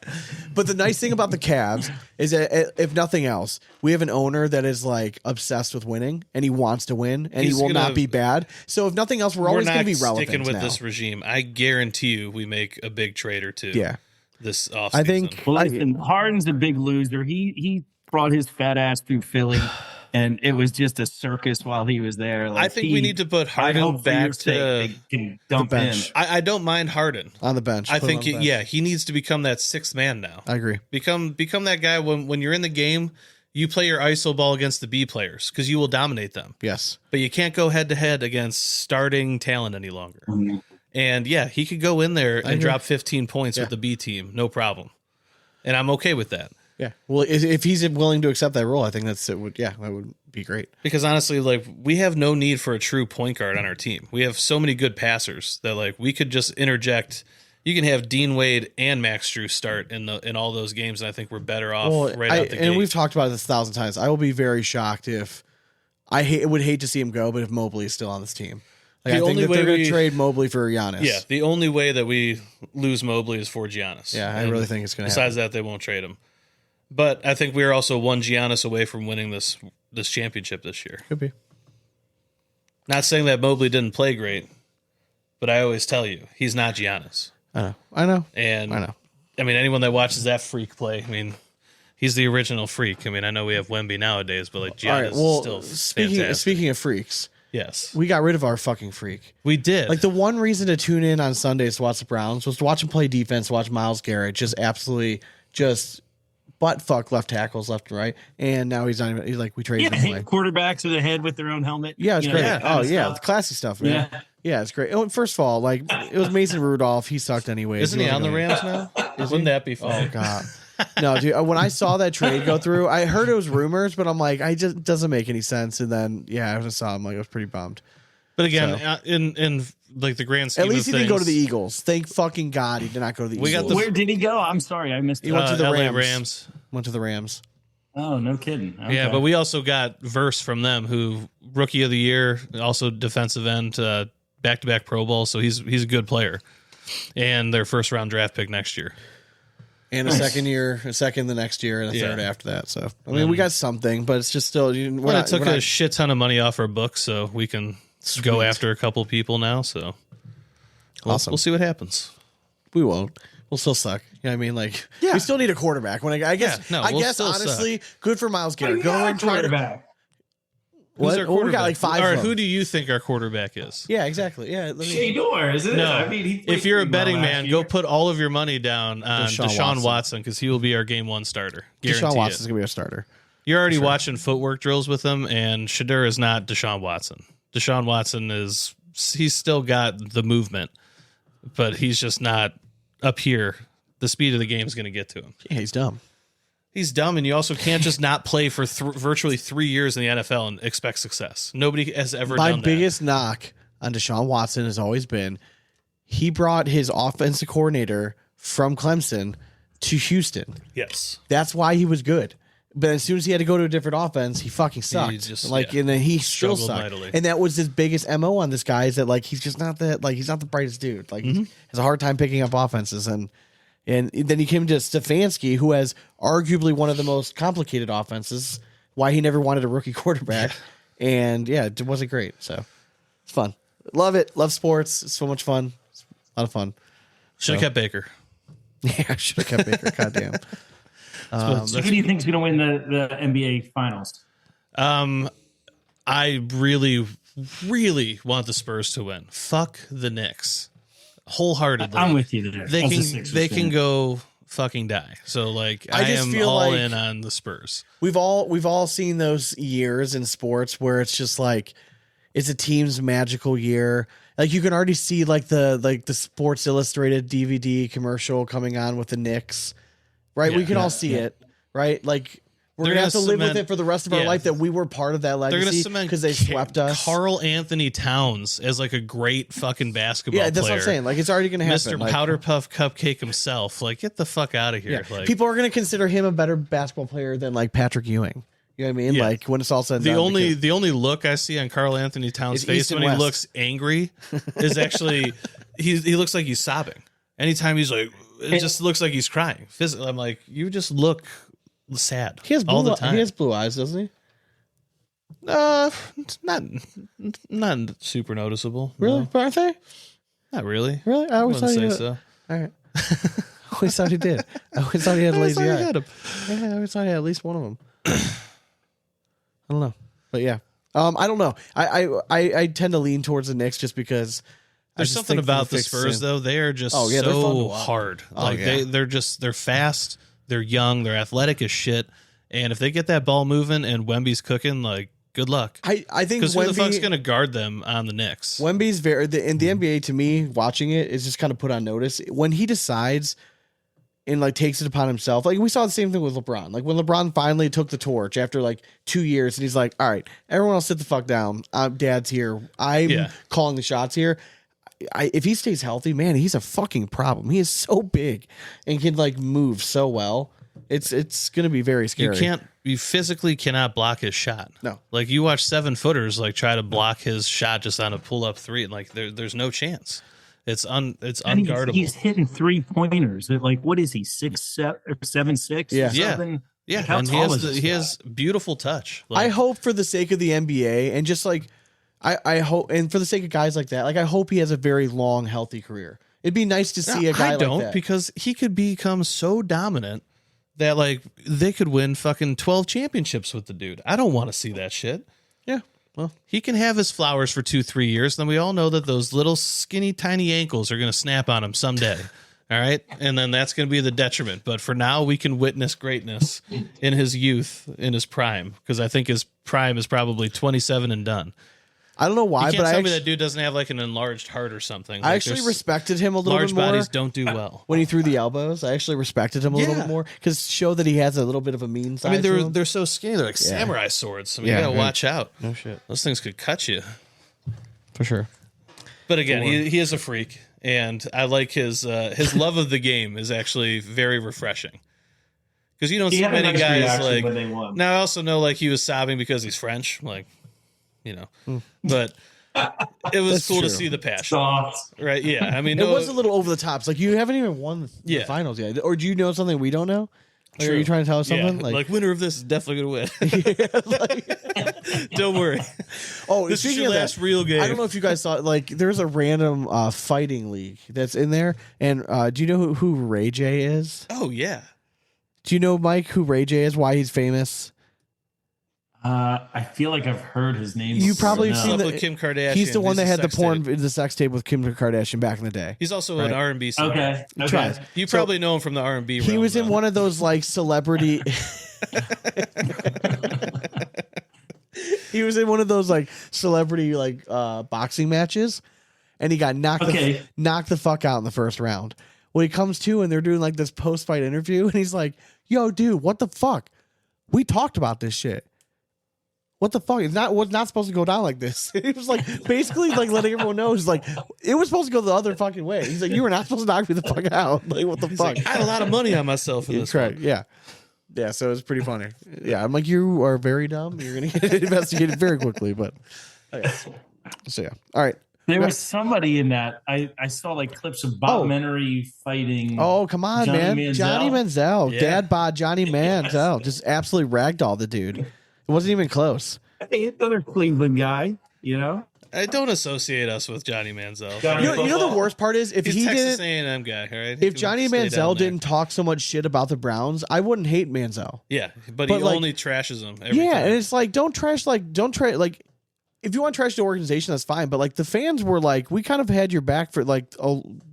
But the nice thing about the Cavs is that, if nothing else, we have an owner that is like obsessed with winning, and he wants to win, and he will not be bad. So if nothing else, we're always going to be relevant. Sticking with now. this regime, I guarantee you, we make a big trade or two. Yeah, this offseason. I think. Well, listen, Harden's a big loser. He brought his fat ass through Philly, and it was just a circus while he was there. Like, I think we need to put Harden back to they can dump the in. bench. I don't mind Harden On the bench. I Put him think on the bench. he needs to become that sixth man now. I agree. Become that guy when you're in the game. You play your ISO ball against the B players because you will dominate them. Yes. But you can't go head to head against starting talent any longer. And yeah, he could go in there and drop 15 points with the B team, no problem. And I'm okay with that. Yeah. Well, if he's willing to accept that role, I think that would be great. Because honestly, like, we have no need for a true point guard on our team. We have so many good passers that like we could just interject. You can have Dean Wade and Max Strus start in all those games, and I think we're better off out the gate. And we've talked about this 1,000 times. I will be very shocked if would hate to see him go, but if Mobley is still on this team. Like, I think that they're going to trade Mobley for Giannis. Yeah, the only way that we lose Mobley is for Giannis. Yeah, I really think it's going to happen. Besides that, they won't trade him. But I think we're also one Giannis away from winning this championship this year. Could be. Not saying that Mobley didn't play great, but I always tell you, he's not Giannis. I know. And I know. I mean, anyone that watches that freak play, I mean, he's the original freak. I mean, I know we have Wemby nowadays, but like Giannis is still fantastic. Speaking of freaks, yes, we got rid of our fucking freak. we did. Like, the one reason to tune in on Sundays to watch the Browns was to watch him play defense, watch Myles Garrett just absolutely just butt fuck left tackles left and right. And now he's not even, he's like, we traded him away. Quarterbacks with a head with their own helmet. Yeah, it's great. that kind of stuff. It's classy stuff, man. Yeah, it's great. First of all, like, it was Mason Rudolph. He sucked anyways. Isn't he on the Rams now? Wouldn't that be fun? Oh God. No, dude. When I saw that trade go through, I heard it was rumors, but I'm like, it doesn't make any sense. And then, I just saw him. Like, I was pretty bummed. But again, in like the grand scheme At least of he didn't go to things, the Eagles. Thank fucking God he did not go to the We got Eagles. Where did he go? I'm sorry, I missed it. He went to the LA Rams. Went to the Rams. Oh, no kidding. Okay. Yeah, but we also got Verse from them, who rookie of the year, also defensive end, back-to-back Pro Bowl. So he's a good player, and their first round draft pick next year. And a second the next year, and a third after that. So I mean, we got something, but it's just still. It took a shit ton of money off our books, so we can go after a couple people now. So Awesome. We'll see what happens. We won't. We'll still suck. You know what I mean? Like, we still need a quarterback. I guess we'll still honestly, good for Myles Garrett. Go and try to. Who's our Well, we got quarterback? like 5 All right, of them. who do you think our quarterback is? Yeah, exactly. Yeah. Shador, isn't it? No, I mean, he played if you're a pretty well betting last man, year. go put all of your money down on Deshaun Deshaun Watson because he will be our game 1 starter. Guarantee Deshaun Watson's it. going to be a starter. You're already watching footwork drills with him, and Shador is not Deshaun Watson. Deshaun Watson he's still got the movement, but he's just not up here. The speed of the game is going to get to him. Yeah, he's dumb. He's dumb, and you also can't just not play for virtually 3 years in the NFL and expect success. Nobody has ever My done biggest knock on Deshaun Watson has always been he brought his offensive coordinator from Clemson to Houston. that. Yes. That's why he was good. But as soon as he had to go to a different offense, he fucking sucked. And then he still Struggled sucked. mightily. And that was his biggest MO on this guy is that like he's just not that he's not the brightest dude. Like he has a hard time picking up offenses and then he came to Stefanski, who has arguably one of the most complicated offenses. Why he never wanted a rookie quarterback, and yeah, it wasn't great. So it's fun, love it, love sports. It's so much fun, it's a lot of fun. Should have kept Baker. Yeah, I should have kept Baker. Goddamn. So who do you think is going to win the NBA Finals? I really, really want the Spurs to win. Fuck the Knicks. Wholeheartedly. I'm with you there. They As a can Sixers can fan. go fucking die. So like I I just am feel all like- in on the Spurs. We've all seen those years in sports where it's just like it's a team's magical year. Like you can already see like the Sports Illustrated DVD commercial coming on with the Knicks, right? We Yeah. can all see it, right? Like we're They're gonna have to gonna live with cement- it for the rest of our yeah. life that we were part of that They're going to legacy cement because they swept us. Carl Anthony Towns as like a great fucking basketball Yeah, that's player. what I'm saying. Like it's already gonna happen. Mr. Like, Powder Puff Cupcake himself. Like get the fuck out of here. yeah. Like People are gonna consider him a better basketball player than like Patrick Ewing. You know what I mean? Yeah. Like when it's all said and the done, only because- the only look I see on Carl Anthony Towns' Is face East and when he West. looks angry is actually he looks like he's sobbing. Anytime he's like, it just looks like he's crying. Physically, I'm like, you just look sad he has blue, all the time. He has blue eyes, doesn't he? It's not super noticeable. Really? No, Aren't they? not really. Really? I I always wouldn't thought he say had, so. all right. I always thought he did. I always thought he had a I always lazy thought he eye. had 'em. Yeah, I always thought he had at least one of them. I don't know, but yeah, I don't know. I tend to lean towards the Knicks just because I There's just something think for about the fixed Spurs sin- though. They are just Oh, yeah, they're fun to so watch. hard. Oh, Like yeah. they're fast. They're young. They're athletic as shit. And if they get that ball moving and Wemby's cooking, like good luck. I think Because who the fuck's Wemby, going to guard them on the Knicks? Wemby's very in the NBA. To me, watching it is just kind of put on notice when he decides and like takes it upon himself. Like we saw the same thing with LeBron. Like when LeBron finally took the torch after like 2 years, and he's like, "All right, everyone else sit the fuck down. Dad's here. I'm Yeah. calling the shots here." If he stays healthy, man, he's a fucking problem. He is so big and can like move so well. It's gonna be very scary. You physically cannot block his shot. No. Like you watch 7-footers like try to block his shot just on a pull up three, and like there's no chance. It's And unguardable. He's hitting 3-pointers. Like, what is he, 7'6"? Yeah. Yeah. Something? yeah, How and tall is this he guy? has beautiful touch. I Like, hope for the sake of the NBA and just like I hope, and for the sake of guys like that, like I hope he has a very long, healthy career. It'd be nice to see a guy I don't like that. because he could become so dominant that like they could win fucking 12 championships with the dude. I don't want to see that shit. Yeah. Well, He can have his flowers for 2-3 years. Then we all know that those little skinny tiny ankles are going to snap on him someday. All right. And then that's going to be the detriment. But for now, we can witness greatness in his youth, in his prime, because I think his prime is probably 27 and done. I don't know why, You can't but tell me that dude doesn't have like an enlarged heart or something. I Like, actually there's- respected him a little large bit more bodies don't do well. when he threw the elbows. I actually respected him a little Yeah. bit more because show that he has a little bit of a mean side. I mean, to him. they're so skinny. They're like samurai swords. I mean, Yeah, you gotta right. watch out. No shit. Those things could cut you. For sure. But again, he is a freak, and I like his love of the game is actually very refreshing. Because you don't see had a many nice guys reaction like. when they won. Now I also know like he was sobbing because he's French, like, but it was That's cool to true. see the passion, Soft. right? Yeah, I mean, It no, was a little over the top. It's like you haven't even won the Yeah. finals yet, or do you know something we don't know? Like, are True. you trying to tell us something? Yeah, like winner of this is definitely gonna win. Don't worry. Oh, This is speaking your of last that, real game. I don't know if you guys saw. Like, there's a random fighting league that's in there, and do you know who Ray J is? Oh yeah. Do you know, Mike, who Ray J is? Why he's famous? I feel like I've heard his name. You before. probably No. seen Slept the- with Kim Kardashian. He's the one that a had the sex porn, tape. the sex tape with Kim Kardashian back in the day. He's also Right. an R&B singer. Okay. Okay. Tries. You probably know him from the R&B. He realm, was in though. one of those like celebrity. He was in one of those like celebrity like boxing matches, and he got knocked the fuck out in the first round. Well, he comes to and they're doing like this post fight interview, and he's like, "Yo, dude, what the fuck? We talked about this shit. What the fuck? It's not what's not supposed to go down like this." He was like basically like letting everyone know it's like it was supposed to go the other fucking way. He's like, "You were not supposed to knock me the fuck out." Like, what the fuck? I had a lot of money on myself in this. Correct. Yeah. Yeah. So it was pretty funny. Yeah. I'm like, you are very dumb. You're going to get investigated very quickly. But okay. So, yeah. All right. There was somebody in that. I saw like clips of Bob Menery fighting. Oh, come on, man. Johnny Manziel. Yeah. Dad bod Johnny Manziel. Just absolutely ragdolled the dude. It wasn't even close. Hey, another Cleveland guy, you know? I don't associate us with Johnny Manziel. You know the worst part is if He's he Texas didn't. A&M guy, right? If Johnny Manziel didn't talk so much shit about the Browns, I wouldn't hate Manziel. Yeah, but But, he like, only trashes them. Every Yeah, time. and it's like don't trash like if you want to trash the organization, that's fine. But like the fans were like, we kind of had your back for like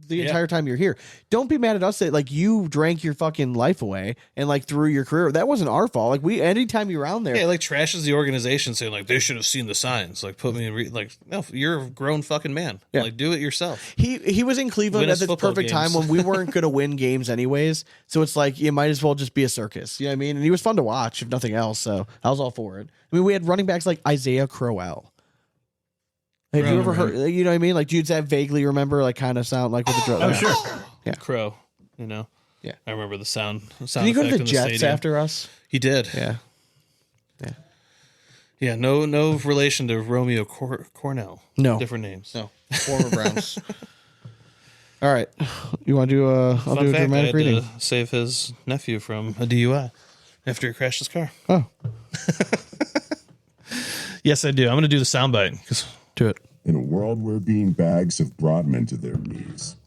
the entire time you're here. Don't be mad at us that like you drank your fucking life away and like through your career. That wasn't our fault. Like anytime you're around there, Yeah, like trashes the organization, saying like they should have seen the signs. Like put me in. Like no, you're a grown fucking man. Yeah. Like do it yourself. he was in Cleveland Win at us this football perfect time games. when we weren't going to win games anyways. So it's like you might as well just be a circus. You know what I mean? And he was fun to watch, if nothing else. So I was all for it. I mean, we had running backs like Isaiah Crowell. Have you ever heard? You know what I mean? Like dudes that vaguely remember, like kind of sound like with the drill. Oh, sure. Yeah. Crow. You know. Yeah. I remember the sound. Did he go to effect the in Jets stadium. after us? He did. Yeah. Yeah. No relation to Romeo Cornell. No. Different names. No. Former Browns. All right. You want to do I'll Fun do a fact, I dramatic had reading. to save his nephew from a DUI after he crashed his car. Oh, Yes, I do. I'm going to do the soundbite. do it. In a world where bean bags have brought men to their knees,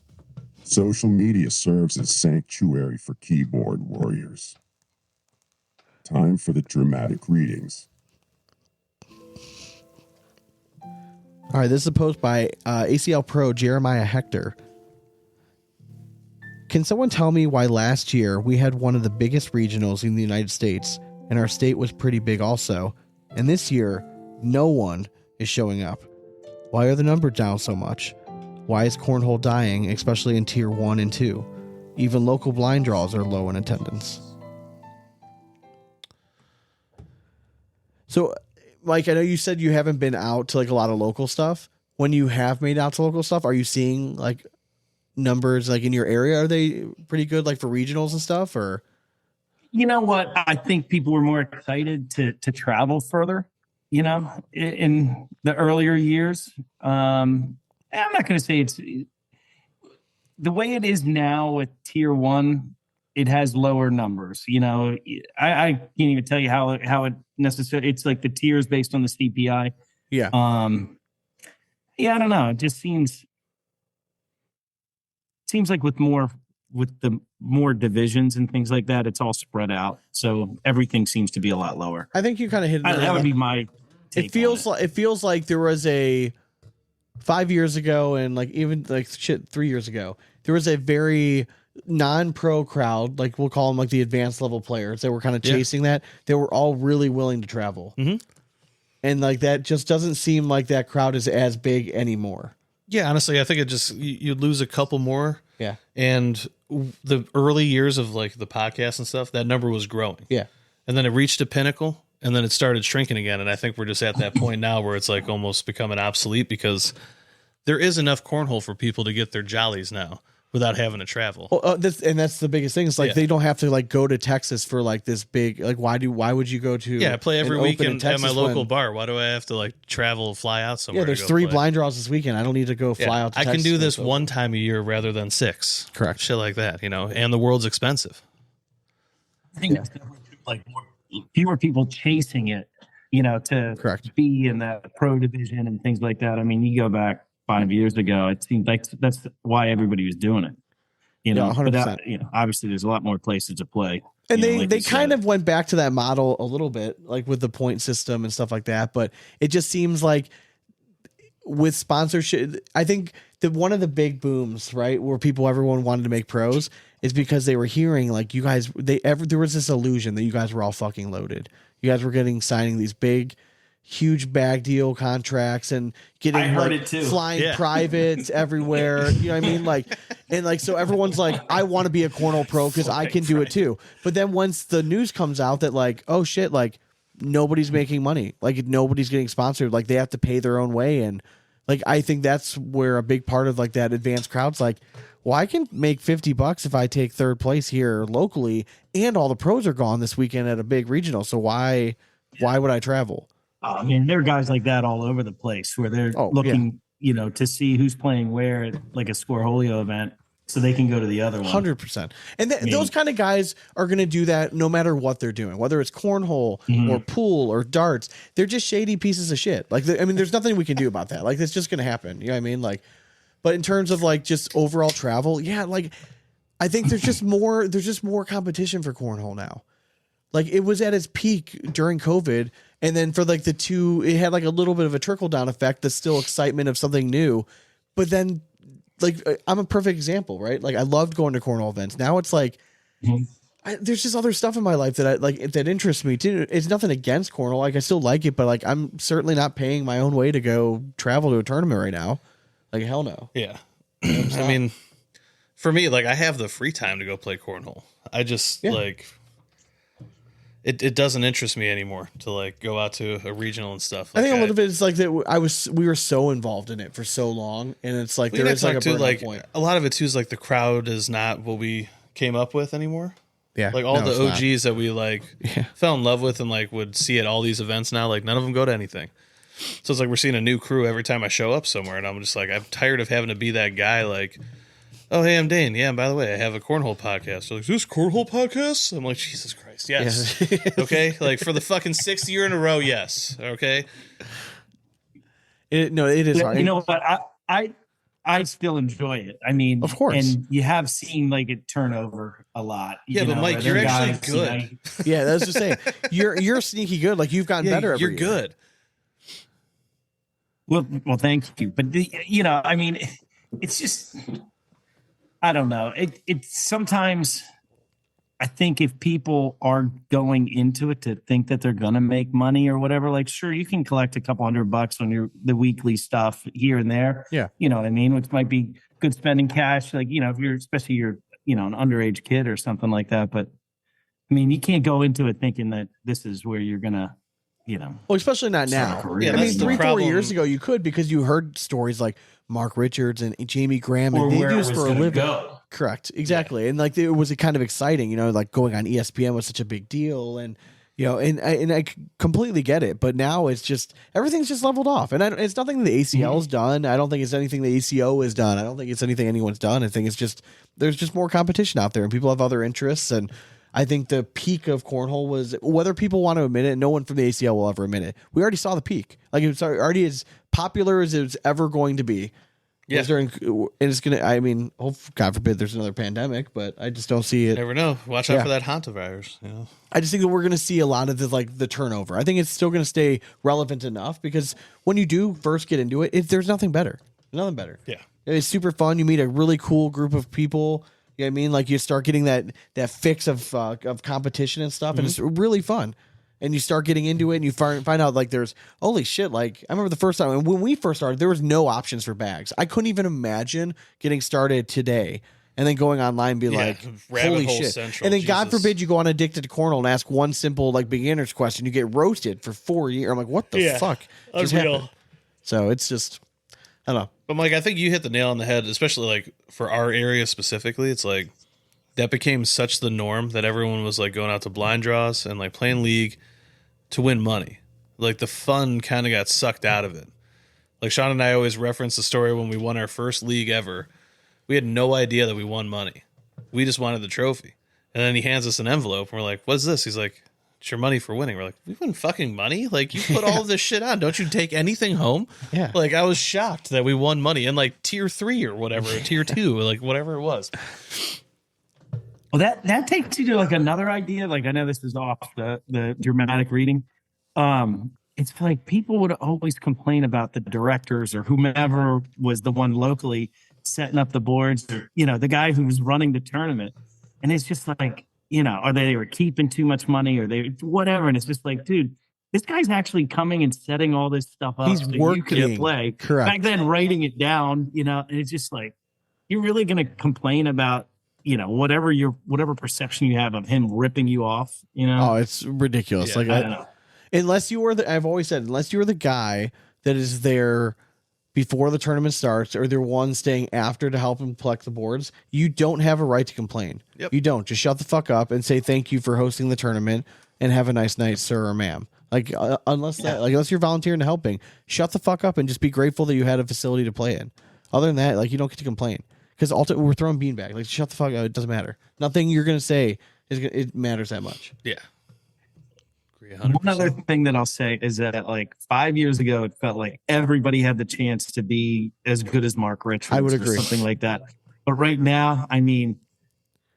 social media serves as sanctuary for keyboard warriors. Time for the dramatic readings. All right, this is a post by ACL Pro Jeremiah Hector. Can someone tell me why last year we had one of the biggest regionals in the United States and our state was pretty big also, and this year no one is showing up? Why are the numbers down so much? Why is Cornhole dying, especially in Tier 1 and 2? Even local blind draws are low in attendance. So, Mike, I know you said you haven't been out to like a lot of local stuff. When you have made out to local stuff, are you seeing like numbers like in your area? Are they pretty good like for regionals and stuff? Or You know what? I think people were more excited to travel further, you know, in the earlier years. I'm not going to say it's the way it is now with Tier 1. It has lower numbers. You know, I can't even tell you how it necessarily. It's like the tiers based on the CPI. yeah, Yeah, I don't know. It just seems like with the more divisions and things like that, it's all spread out. So everything seems to be a lot lower. I think you kind of hit it. That would be my take. It feels like there was a 5 years ago and like even like 3 years ago, there was a very non-pro crowd, like we'll call them like the advanced level players that were kind of chasing that. They were all really willing to travel. Mm-hmm. And like that just doesn't seem like that crowd is as big anymore. Yeah, honestly, I think it just you lose a couple more. Yeah. And the early years of like the podcast and stuff, that number was growing. Yeah. And then it reached a pinnacle and then it started shrinking again. And I think we're just at that point now where it's like almost becoming obsolete because there is enough cornhole for people to get their jollies now without having to travel. Well, that's the biggest thing. It's like they don't have to like go to Texas for like this big like why would you go to Yeah, I play every an open in weekend at my Texas local when- bar. Why do I have to like travel, fly out somewhere? Yeah, there's to go 3 play? blind draws this weekend. I don't need to go fly out to I Texas. can do this So- one time a year rather than 6. Correct. Shit like that, you know, and the world's expensive. I think it's definitely like fewer people chasing it, you know, to Correct. be in that pro division and things like that. I mean, you go back 5 years ago, it seemed like that's why everybody was doing it. You know, Yeah, but 100%. you know, obviously there's a lot more places to play. And you know, they like they you kind said. of went back to that model a little bit, like with the point system and stuff like that. But it just seems like with sponsorship, I think that one of the big booms, right, where everyone wanted to make pros is because they were hearing like you guys, there was this illusion that you guys were all fucking loaded. You guys were signing these big, huge bag deal contracts and getting I heard like it too. Yeah. flying privates everywhere. You know what I mean? Like, and like, so everyone's like, I want to be a Cornhole pro because I can do it too. But then once the news comes out that like, oh shit, like nobody's making money, like nobody's getting sponsored, like they have to pay their own way. And like, I think that's where a big part of like that advanced crowd's like, well, I can make $50 if I take third place here locally, and all the pros are gone this weekend at a big regional. So why would I travel? I mean, there are guys like that all over the place where they're Oh, looking, you know, to see who's playing where at like a Scoreholio event so they can go to the other one. 100%. And those kind of guys are going to do that no matter what they're doing, whether it's cornhole or pool or darts. They're just shady pieces of shit. Like, I mean, there's nothing we can do about that. Like, it's just going to happen. You know what I mean? Like, but in terms of like just overall travel, yeah, like I think there's just more competition for cornhole now. Like it was at its peak during COVID. And then for like it had like a little bit of a trickle down effect. That's still excitement of something new. But then like, I'm a perfect example, right? Like I loved going to cornhole events. Now it's like, there's just other stuff in my life that I like that interests me too. It's nothing against cornhole. Like I still like it, but like, I'm certainly not paying my own way to go travel to a tournament right now. Like hell no. Yeah. I mean, for me, like I have the free time to go play cornhole. I just like it doesn't interest me anymore to like go out to a regional and stuff. I Like think a little bit is like that. We were so involved in it for so long, and it's like there is like a burnout point. a lot of it too is like the crowd is not what we came up with anymore. Yeah, Like all no, the it's OGs that we like fell in love with and like would see at all these events now, like none of them go to anything. So it's like we're seeing a new crew every time I show up somewhere, and I'm just like, I'm tired of having to be that guy. Like, oh hey, I'm Dane. Yeah, and by the way, I have a cornhole podcast. They're like, is this cornhole podcast? I'm like, Jesus Christ, yes. Okay, like for the fucking 6th year in a row, yes. Okay. It is hard. You know what? I still enjoy it. I mean, Of course. and you have seen like it turn over a lot. Yeah, but Mike, where you're there are actually guys, good. Yeah, that's just saying. You're sneaky good. Like you've gotten better. Every You're year. good. Well, thank you. But you know, I mean, it's just, I don't know. It's sometimes I think if people are going into it to think that they're going to make money or whatever, like, sure, you can collect a couple $100 on the weekly stuff here and there. Yeah. You know what I mean? Which might be good spending cash. Like, you know, if especially you're, you know, an underage kid or something like that. But I mean, you can't go into it thinking that this is where you're going to, you know. Well, especially not now. career. Yeah, I that's mean, the 3-4 problem. years ago, you could because you heard stories like Mark Richards and Jamie Graham, Or and they where do it this was for a gonna living. go. Correct, exactly, and like it was kind of exciting, you know, like going on ESPN was such a big deal, and you know, and I completely get it, but now it's just everything's just leveled off, and it's nothing the ACL's done. I don't think it's anything the ACO has done. I don't think it's anything anyone's done. I think it's just there's just more competition out there, and people have other interests, and I think the peak of cornhole was, whether people want to admit it, no one from the ACL will ever admit it. We already saw the peak. Like it's already as popular as it's ever going to be. Yeah. And it's going to, I mean, God forbid there's another pandemic, but I just don't see it. Never know. Watch out Yeah. for that hantavirus. You know. I just think that we're going to see a lot of the turnover. I think it's still going to stay relevant enough because when you do first get into it, there's nothing better. Nothing better. Yeah. It's super fun. You meet a really cool group of people. You know what I mean? Like you start getting that fix of competition and stuff, and it's really fun. And you start getting into it, and you find out like there's holy shit. Like I remember the first time when we first started, there was no options for bags. I couldn't even imagine getting started today and then going online and be like, rabbit holy hole shit. central, And then God Jesus. forbid you go on Addicted to Cornhole and ask one simple like beginner's question, you get roasted for 4 years. I'm like, what the fuck just Unreal. happened? So it's just, I don't know. But Mike, I think you hit the nail on the head, especially like for our area specifically. It's like that became such the norm that everyone was like going out to blind draws and like playing league to win money. Like the fun kind of got sucked out of it. Like Sean and I always reference the story when we won our first league ever. We had no idea that we won money. We just wanted the trophy. And then he hands us an envelope and we're like, what's this? He's like, it's your money for winning. We're like, we win fucking money? Like, you put all of this shit on. Don't you take anything home? Yeah. Like, I was shocked that we won money in like tier 3 or whatever, or tier 2, like whatever it was. Well, that takes you to like another idea. Like, I know this is off the dramatic reading. It's like people would always complain about the directors or whomever was the one locally setting up the boards, or, you know, the guy who was running the tournament. And it's just like, you know, or they were keeping too much money or they whatever. And it's just like, dude, this guy's actually coming and setting all this stuff up. He's so working. You can play. Correct. Back then, writing it down, you know, and it's just like, you're really going to complain about, you know, whatever perception you have of him ripping you off, you know? Oh, it's ridiculous. Yeah, like, I don't know. unless you were I've always said, unless you're the guy that is there before the tournament starts or they're one staying after to help him collect the boards, you don't have a right to complain. Yep. You don't. Just shut the fuck up and say thank you for hosting the tournament and have a nice night, sir or ma'am. Like, unless you're volunteering to helping, shut the fuck up and just be grateful that you had a facility to play in. Other than that, like, you don't get to complain because ultimately we're throwing beanbag. Like, shut the fuck up. It doesn't matter. Nothing you're gonna say it matters that much. Yeah. Agree 100%. One other thing that I'll say is that like 5 years ago, it felt like everybody had the chance to be as good as Mark Richards. I would or agree. something like that. But right now, I mean,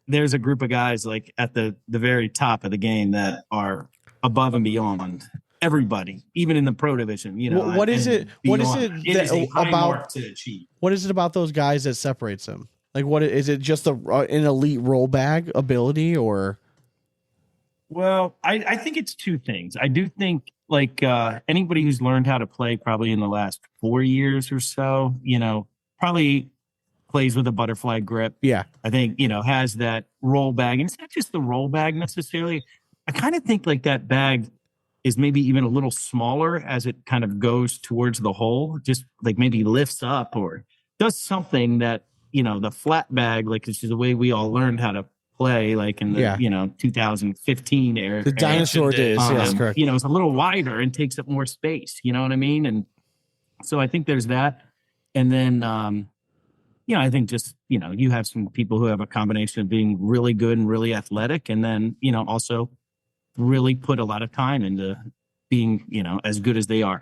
there's a group of guys like at the very top of the game that are above and beyond everybody, even in the pro division. You know, What is and it? What is beyond. it is a high about? mark to achieve. What is it about those guys that separates them? Like, what is it? Just an elite roll bag ability, or? Well, I think it's two things. I do think like anybody who's learned how to play probably in the last 4 years or so, you know, probably plays with a butterfly grip. Yeah. I think, you know, has that roll bag. And it's not just the roll bag necessarily. I kind of think like that bag is maybe even a little smaller as it kind of goes towards the hole, just like maybe lifts up or does something that, you know, the flat bag, like this is the way we all learned how to play, like in the, you know, 2015 era. The dinosaur days. Yes, correct. You know, it's a little wider and takes up more space. You know what I mean? And so I think there's that. And then, you know, I think just, you know, you have some people who have a combination of being really good and really athletic, and then, you know, also really put a lot of time into being, you know, as good as they are.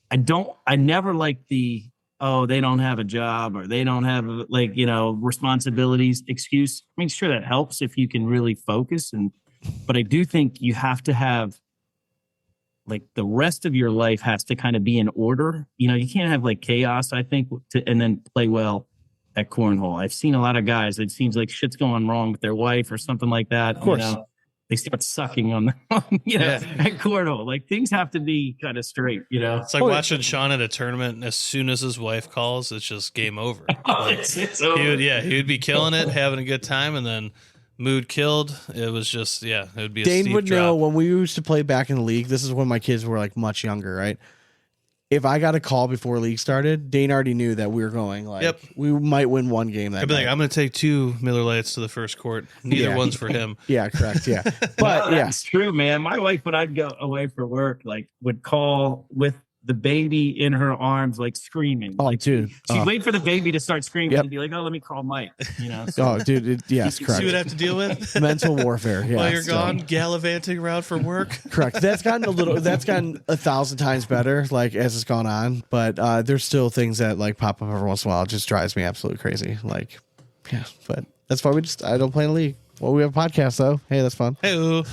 I never like the, oh, they don't have a job or they don't have like, you know, responsibilities excuse. I mean, sure, that helps if you can really focus. But I do think you have to have like the rest of your life has to kind of be in order. You know, you can't have like chaos, I think, and then play well at cornhole. I've seen a lot of guys, it seems like shit's going wrong with their wife or something like that. Of course. You know, they start sucking on you know, at cornhole. Like things have to be kind of straight, you know. It's like watching Sean at a tournament, and as soon as his wife calls, it's just game over. Like, it's over. He would be killing it, having a good time, and then mood killed. It was just, it would be a Dane steep would drop. know when we used to play back in the league. This is when my kids were like much younger, right? If I got a call before league started, Dane already knew that we were going. Like, we might win one game that I'd be night. like, I'm going to take 2 Miller Lights to the first court. Neither one's for him. Yeah, correct. Yeah, but No, that's true, man. My wife, when I'd go away for work, like would call with the baby in her arms, like screaming. Oh, like, dude. She'd wait for the baby to start screaming Yep. and be like, "Oh, let me call Mike." You know. Oh, dude. Yes, correct. See what I have to deal with Mental warfare. Yeah, while you're gone, gallivanting around for work. Correct. That's gotten 1,000 times better, like as it's gone on. But there's still things that like pop up every once in a while. It just drives me absolutely crazy. Like, yeah. But that's why I don't play in the league. Well, we have a podcast though. Hey, that's fun. Hey,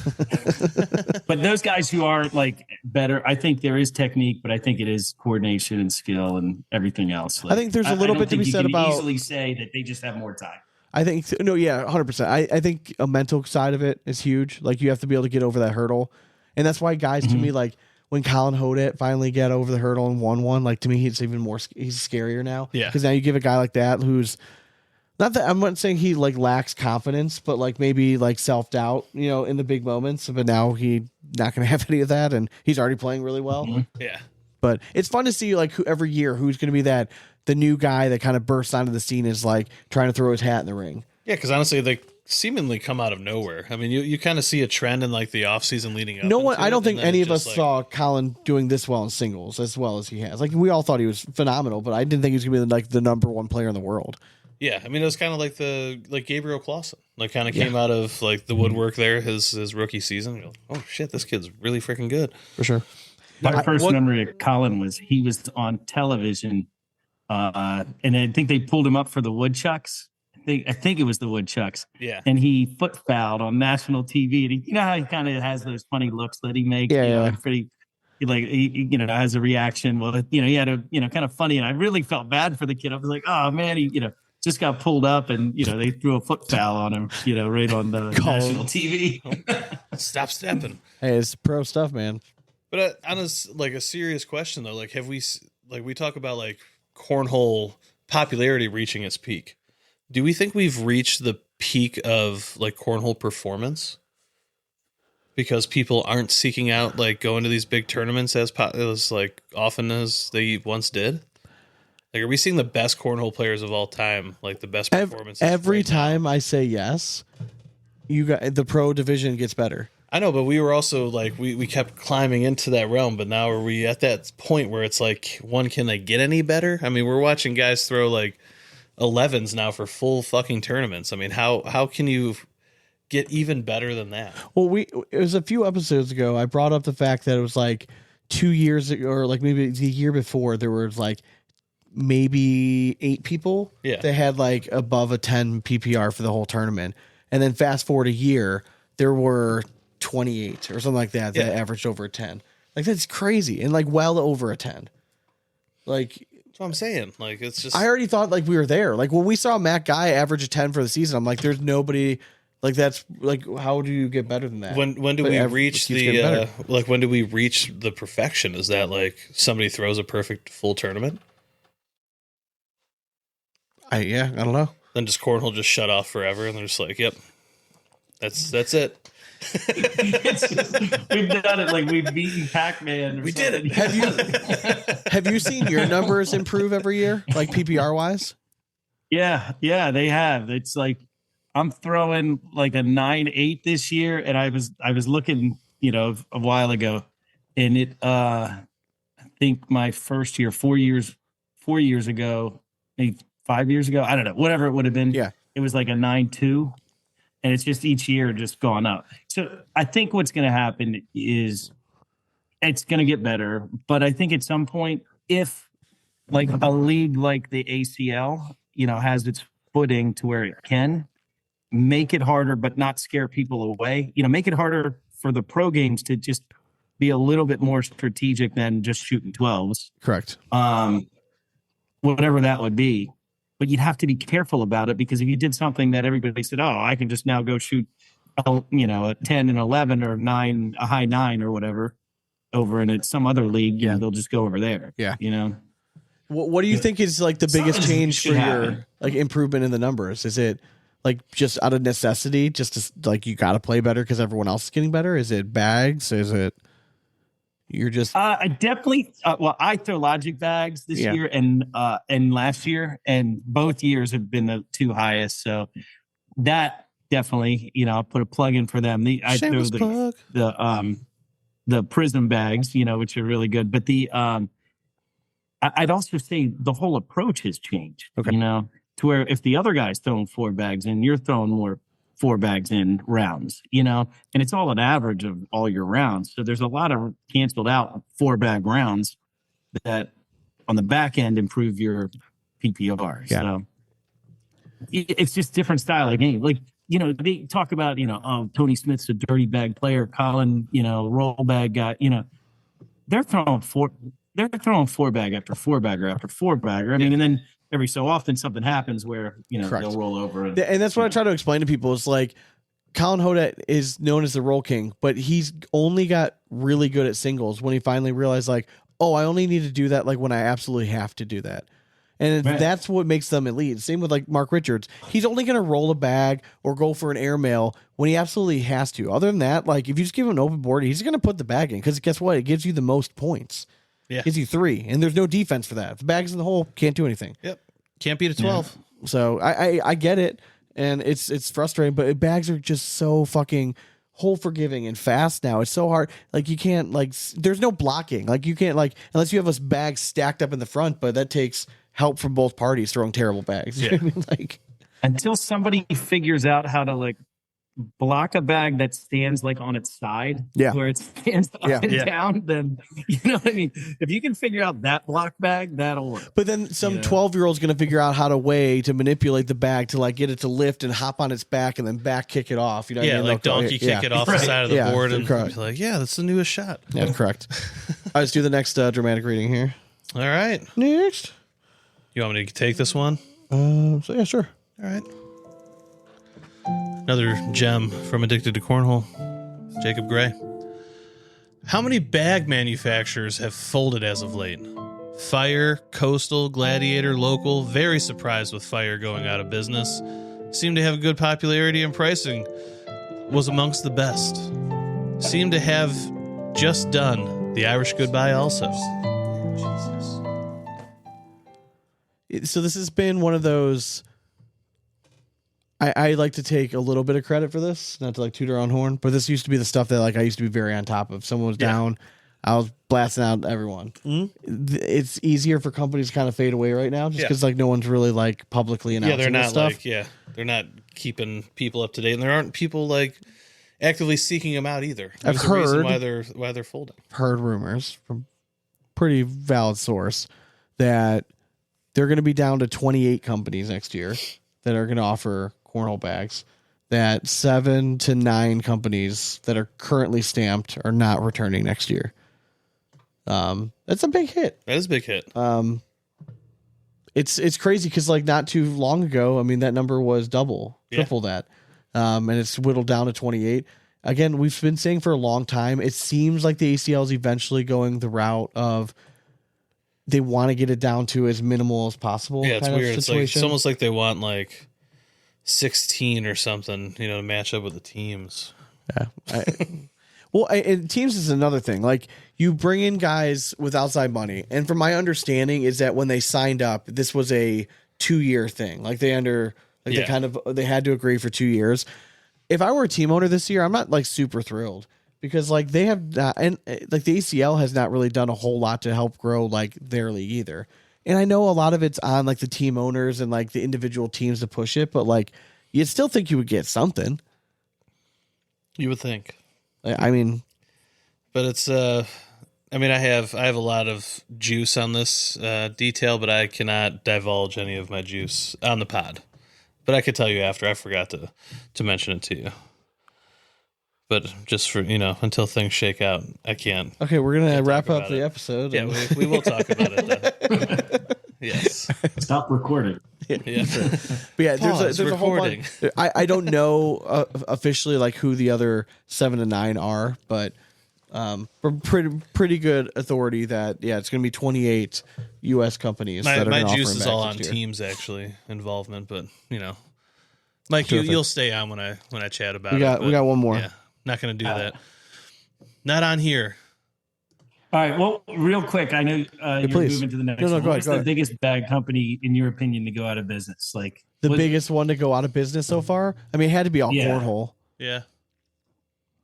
But those guys who are like better, I think there is technique, but I think it is coordination and skill and everything else. Like, I think there's a little I don't bit to think be you said can about. easily say that they just have more time. I think 100%. I think a mental side of it is huge. Like you have to be able to get over that hurdle, and that's why guys to me like when Colin Hodet finally got over the hurdle and won one. Like to me, he's even more. He's scarier now. Yeah. Because now you give a guy like that who's not that I'm not saying he like lacks confidence, but like maybe like self doubt, you know, in the big moments. But now he not going to have any of that, and he's already playing really well. yeah. But it's fun to see like every year who's going to be the new guy that kind of bursts onto the scene is like trying to throw his hat in the ring. Yeah, because honestly, they seemingly come out of nowhere. I mean, you kind of see a trend in like the off season leading up. No one, into I don't it, think and then any it of us just, like, saw Colin doing this well in singles as well as he has. Like we all thought he was phenomenal, but I didn't think he was going to be like the number one player in the world. Yeah, I mean, it was kind of like Gabriel Clausen, like kind of came out of like the woodwork there his rookie season. You're like, oh shit, this kid's really freaking good. For sure. My first memory of Colin was he was on television, and I think they pulled him up for the Woodchucks. I think it was the Woodchucks. Yeah. And he foot fouled on national TV. And you know how he kind of has those funny looks that he makes? Yeah, you know, yeah. pretty, like, he, you know, has a reaction. Well, you know, he had a, you know, kind of funny. And I really felt bad for the kid. I was like, oh, man, he, you know, just got pulled up and, you know, they threw a foot foul on him, you know, right on the national TV. Stop stepping. Hey, it's pro stuff, man. But on a serious question though, like have we we talk about like cornhole popularity reaching its peak. Do we think we've reached the peak of like cornhole performance? Because people aren't seeking out like going to these big tournaments as like often as they once did. Like, are we seeing the best cornhole players of all time? Like the best performances every right time now? I say yes, you got the pro division gets better. I know, but we were also like we kept climbing into that realm. But now are we at that point where it's like, can they get any better? I mean, we're watching guys throw like 11s now for full fucking tournaments. I mean, how can you get even better than that? Well, it was a few episodes ago. I brought up the fact that it was like 2 years ago, or like maybe the year before, there was like maybe 8 people that had like above a 10 PPR for the whole tournament. And then fast forward a year, there were 28 or something like that averaged over a 10. Like, that's crazy. And like well over a 10. Like, that's what I'm saying. Like, it's just, I already thought like we were there. Like when we saw Matt Guy average a 10 for the season, I'm like, there's nobody like that's like, how do you get better than that? When do we reach the like when do we reach the perfection? Is that like somebody throws a perfect full tournament? I don't know. Then just cornhole just shut off forever, and they're just like, yep, that's it. We've done it, like we've beaten Pac-Man. We did it. Have you seen your numbers improve every year, like PPR wise? Yeah, they have. It's like I'm throwing like a 9.8 this year, and I was looking, you know, a while ago, and it I think my first year, 4 years ago, maybe 5 years ago, I don't know, whatever it would have been. Yeah, it was like a 9.2, and it's just each year just gone up. So I think what's going to happen is it's going to get better, but I think at some point, if like a league like the ACL, you know, has its footing to where it can make it harder, but not scare people away, you know, make it harder for the pro games to just be a little bit more strategic than just shooting 12s. Correct. Whatever that would be. But you'd have to be careful about it, because if you did something that everybody said, oh, I can just now go shoot, you know, a 10 and 11 or 9, a high 9 or whatever over in some other league, you know, they'll just go over there. Yeah. You know, what do you think is like the biggest change for your like improvement in the numbers? Is it like just out of necessity, just to, like you got to play better because everyone else is getting better? Is it bags? Is it you're just? I definitely. Well, I throw logic bags this year and last year, and both years have been the 2 highest. So that definitely, you know, I'll put a plug in for them. I throw the prism bags, you know, which are really good. But I'd also say the whole approach has changed. Okay. You know, to where if the other guy's throwing 4 bags in, you're throwing more 4 bags in rounds, you know, and it's all an average of all your rounds. So there's a lot of canceled out 4-bag rounds that on the back end improve your PPR. Yeah. So it's just different style of game. Like, you know, they talk about, you know, oh, Tony Smith's a dirty bag player, Colin, you know, roll bag guy, you know, they're throwing 4-bag after 4-bagger after 4-bagger. I mean, and then every so often something happens where, you know, Correct. they'll roll over. And that's what I try to explain to people. Is like Colin Hodet is known as the roll king, but he's only got really good at singles when he finally realized like, oh, I only need to do that like when I absolutely have to do that. And that's what makes them elite. Same with like Mark Richards. He's only going to roll a bag or go for an airmail when he absolutely has to. Other than that, like if you just give him an open board, he's going to put the bag in, because guess what? It gives you the most points. Yeah. Gives you 3, and there's no defense for that. If the bag's in the hole, can't do anything. Yep. Can't beat a 12. Yeah. So I get it, and it's frustrating, but bags are just so fucking hole forgiving and fast now. It's so hard. Like you can't there's no blocking. Like you can't unless you have a bag stacked up in the front, but that takes help from both parties throwing terrible bags. You know what I mean? Like, until somebody figures out how to like block a bag that stands like on its side, where it stands up and down, then you know what I mean. If you can figure out that block bag, that'll work. But then some 12-year-old's going to figure out how to manipulate the bag to like get it to lift and hop on its back and then back kick it off. You know, what I mean? like donkey kick it off the side of the board and be like, that's the newest shot. Yeah, correct. All right, let's do the next dramatic reading here. All right, next. You want me to take this one? So yeah, sure. All right. Another gem from Addicted to Cornhole, Jacob Gray. How many bag manufacturers have folded as of late? Fire, Coastal, Gladiator, Local. Very surprised with Fire going out of business. Seemed to have good popularity and pricing. Was amongst the best. Seemed to have just done the Irish Goodbye also. So this has been one of those. I like to take a little bit of credit for this, not to like toot our own horn, but this used to be the stuff that like I used to be very on top of. Someone was down, I was blasting out everyone. Mm-hmm. It's easier for companies to kind of fade away right now, just because like no one's really like publicly announcing they're not stuff. Like they're not keeping people up to date, and there aren't people like actively seeking them out either. I've heard why they're folding. Heard rumors from pretty valid source that they're going to be down to 28 companies next year that are going to offer cornhole bags, that 7 to 9 companies that are currently stamped are not returning next year. That's a big hit. That is a big hit. It's crazy because like not too long ago, I mean, that number was triple that. And it's whittled down to 28. Again, we've been saying for a long time, it seems like the ACL is eventually going the route of they want to get it down to as minimal as possible. Yeah, it's weird. It's almost like they want like 16 or something, to match up with the teams. Yeah. And teams is another thing. Like you bring in guys with outside money. And from my understanding is that when they signed up, this was a 2-year thing. Like they had to agree for 2 years. If I were a team owner this year, I'm not like super thrilled because like they have not, and like the ACL has not really done a whole lot to help grow like their league either. And I know a lot of it's on like the team owners and like the individual teams to push it, but like you'd still think you would get something. You would think. I mean, but it's I have a lot of juice on this detail, but I cannot divulge any of my juice on the pod. But I could tell you after. I forgot to mention it to you. But just for, until things shake out, I can't. Okay, we're going to wrap up the episode. Yeah, we will talk about it then. Yes. Stop recording. Yeah. But yeah, there's a whole bunch. I don't know officially like who the other 7 to 9 are, but we're pretty good authority that it's going to be 28 U.S. companies. My that are juice is all on year. teams actually involvement, but Mike, you'll stay on when I chat about it. We got one more. Yeah, not going to do that. Not on here. All right. Well, real quick, I know you're moving to the next one. What's the biggest bag company, in your opinion, to go out of business? Like the biggest one to go out of business so far? I mean, it had to be all Cornhole. Yeah.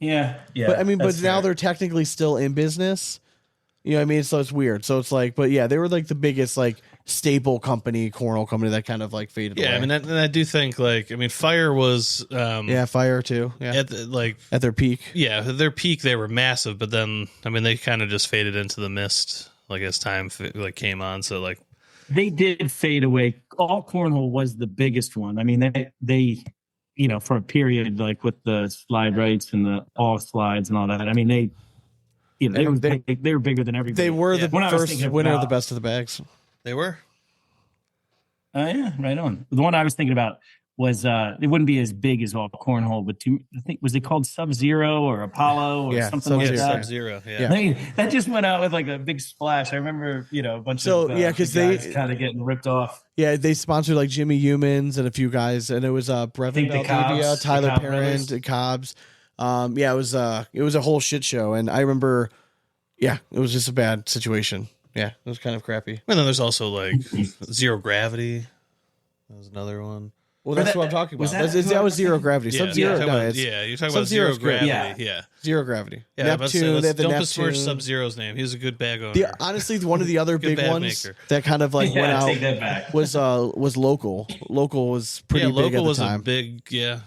Yeah. But now they're technically still in business. You know what I mean? So it's weird. So it's like, but yeah, they were like the biggest like staple company, cornhole company that kind of like faded away. Yeah, I mean, and I do think Fire was Fire too. Yeah, at their peak. Yeah, at their peak they were massive, but then they kind of just faded into the mist as time came on. So they did fade away. All Cornhole was the biggest one. I mean, they for a period with the slide rights and the all slides and all that. I mean, they were bigger than everybody. They were the first winner of the best of the bags. They were. Oh yeah, right on. The one I was thinking about was it wouldn't be as big as all Cornhole, but I think was it called Sub-Zero or Apollo or something like that? Sub-Zero. Yeah. That just went out with a big splash. I remember a bunch of because they kind of getting ripped off. Yeah, they sponsored Jimmy Humans and a few guys, and it was Brevin Valdivia, Tyler Parent, and Cobbs. It was a whole shit show, and I remember, it was just a bad situation. Yeah, it was kind of crappy. And then there's also Zero Gravity. That was another one. Well, that's what I'm talking about. That was zero gravity. Yeah, Sub-Zero. you're talking No, about, it's you're talking about zero Sub-Zero's great. gravity. Yeah. zero gravity. Yeah, Neptune. They have the don't Neptune. besmirch Sub-Zero's name. He's a good bag owner. Honestly, one of the other Good big bag ones maker. that kind of like went take out that back. was Local. Local was pretty big Local at the was time. a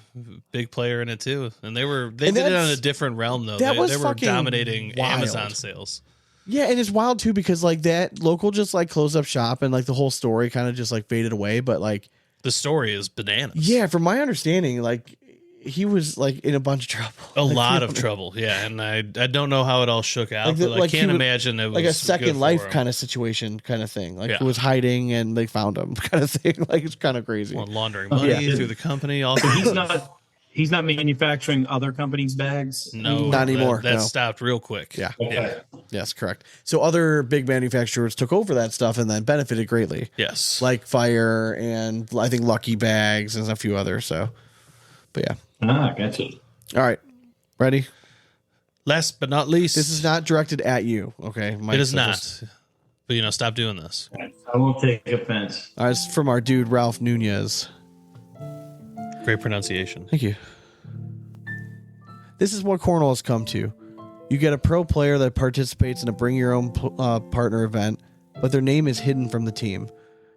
big player in it too, and they And did it on that's- a different realm though. that They was were fucking dominating wild. Amazon sales. Yeah, and it's wild too because like that Local just like closed up shop and like the whole story kind of just like faded away. But like, The story is bananas. yeah, from my understanding, like he was like in a bunch of trouble. A Like, lot you of know, trouble, yeah, and I don't know how it all shook out, Like the- but like I he can't would- imagine it was like a good second for life him. kind of situation, kind of thing. Like Yeah. he was hiding and they found him, kind of thing. Like it's kind of crazy. Well, laundering Oh, money yeah. through the company. All He's not manufacturing other companies' bags. no, Not anymore, That no. stopped real quick. Yeah. Okay. Yes, correct. So other big manufacturers took over that stuff and then benefited greatly, Yes. like Fire and I think Lucky Bags and a few others. So, but yeah. Gotcha. All right, ready? Last but not least, This is not directed at you, okay? Mike, It is so not. just- But stop doing this. I won't take offense. all right, it's from our dude Ralph Nunez. Great pronunciation. Thank you. This is what Cornhole has come to. You get a pro player that participates in a bring your own partner event, but their name is hidden from the team.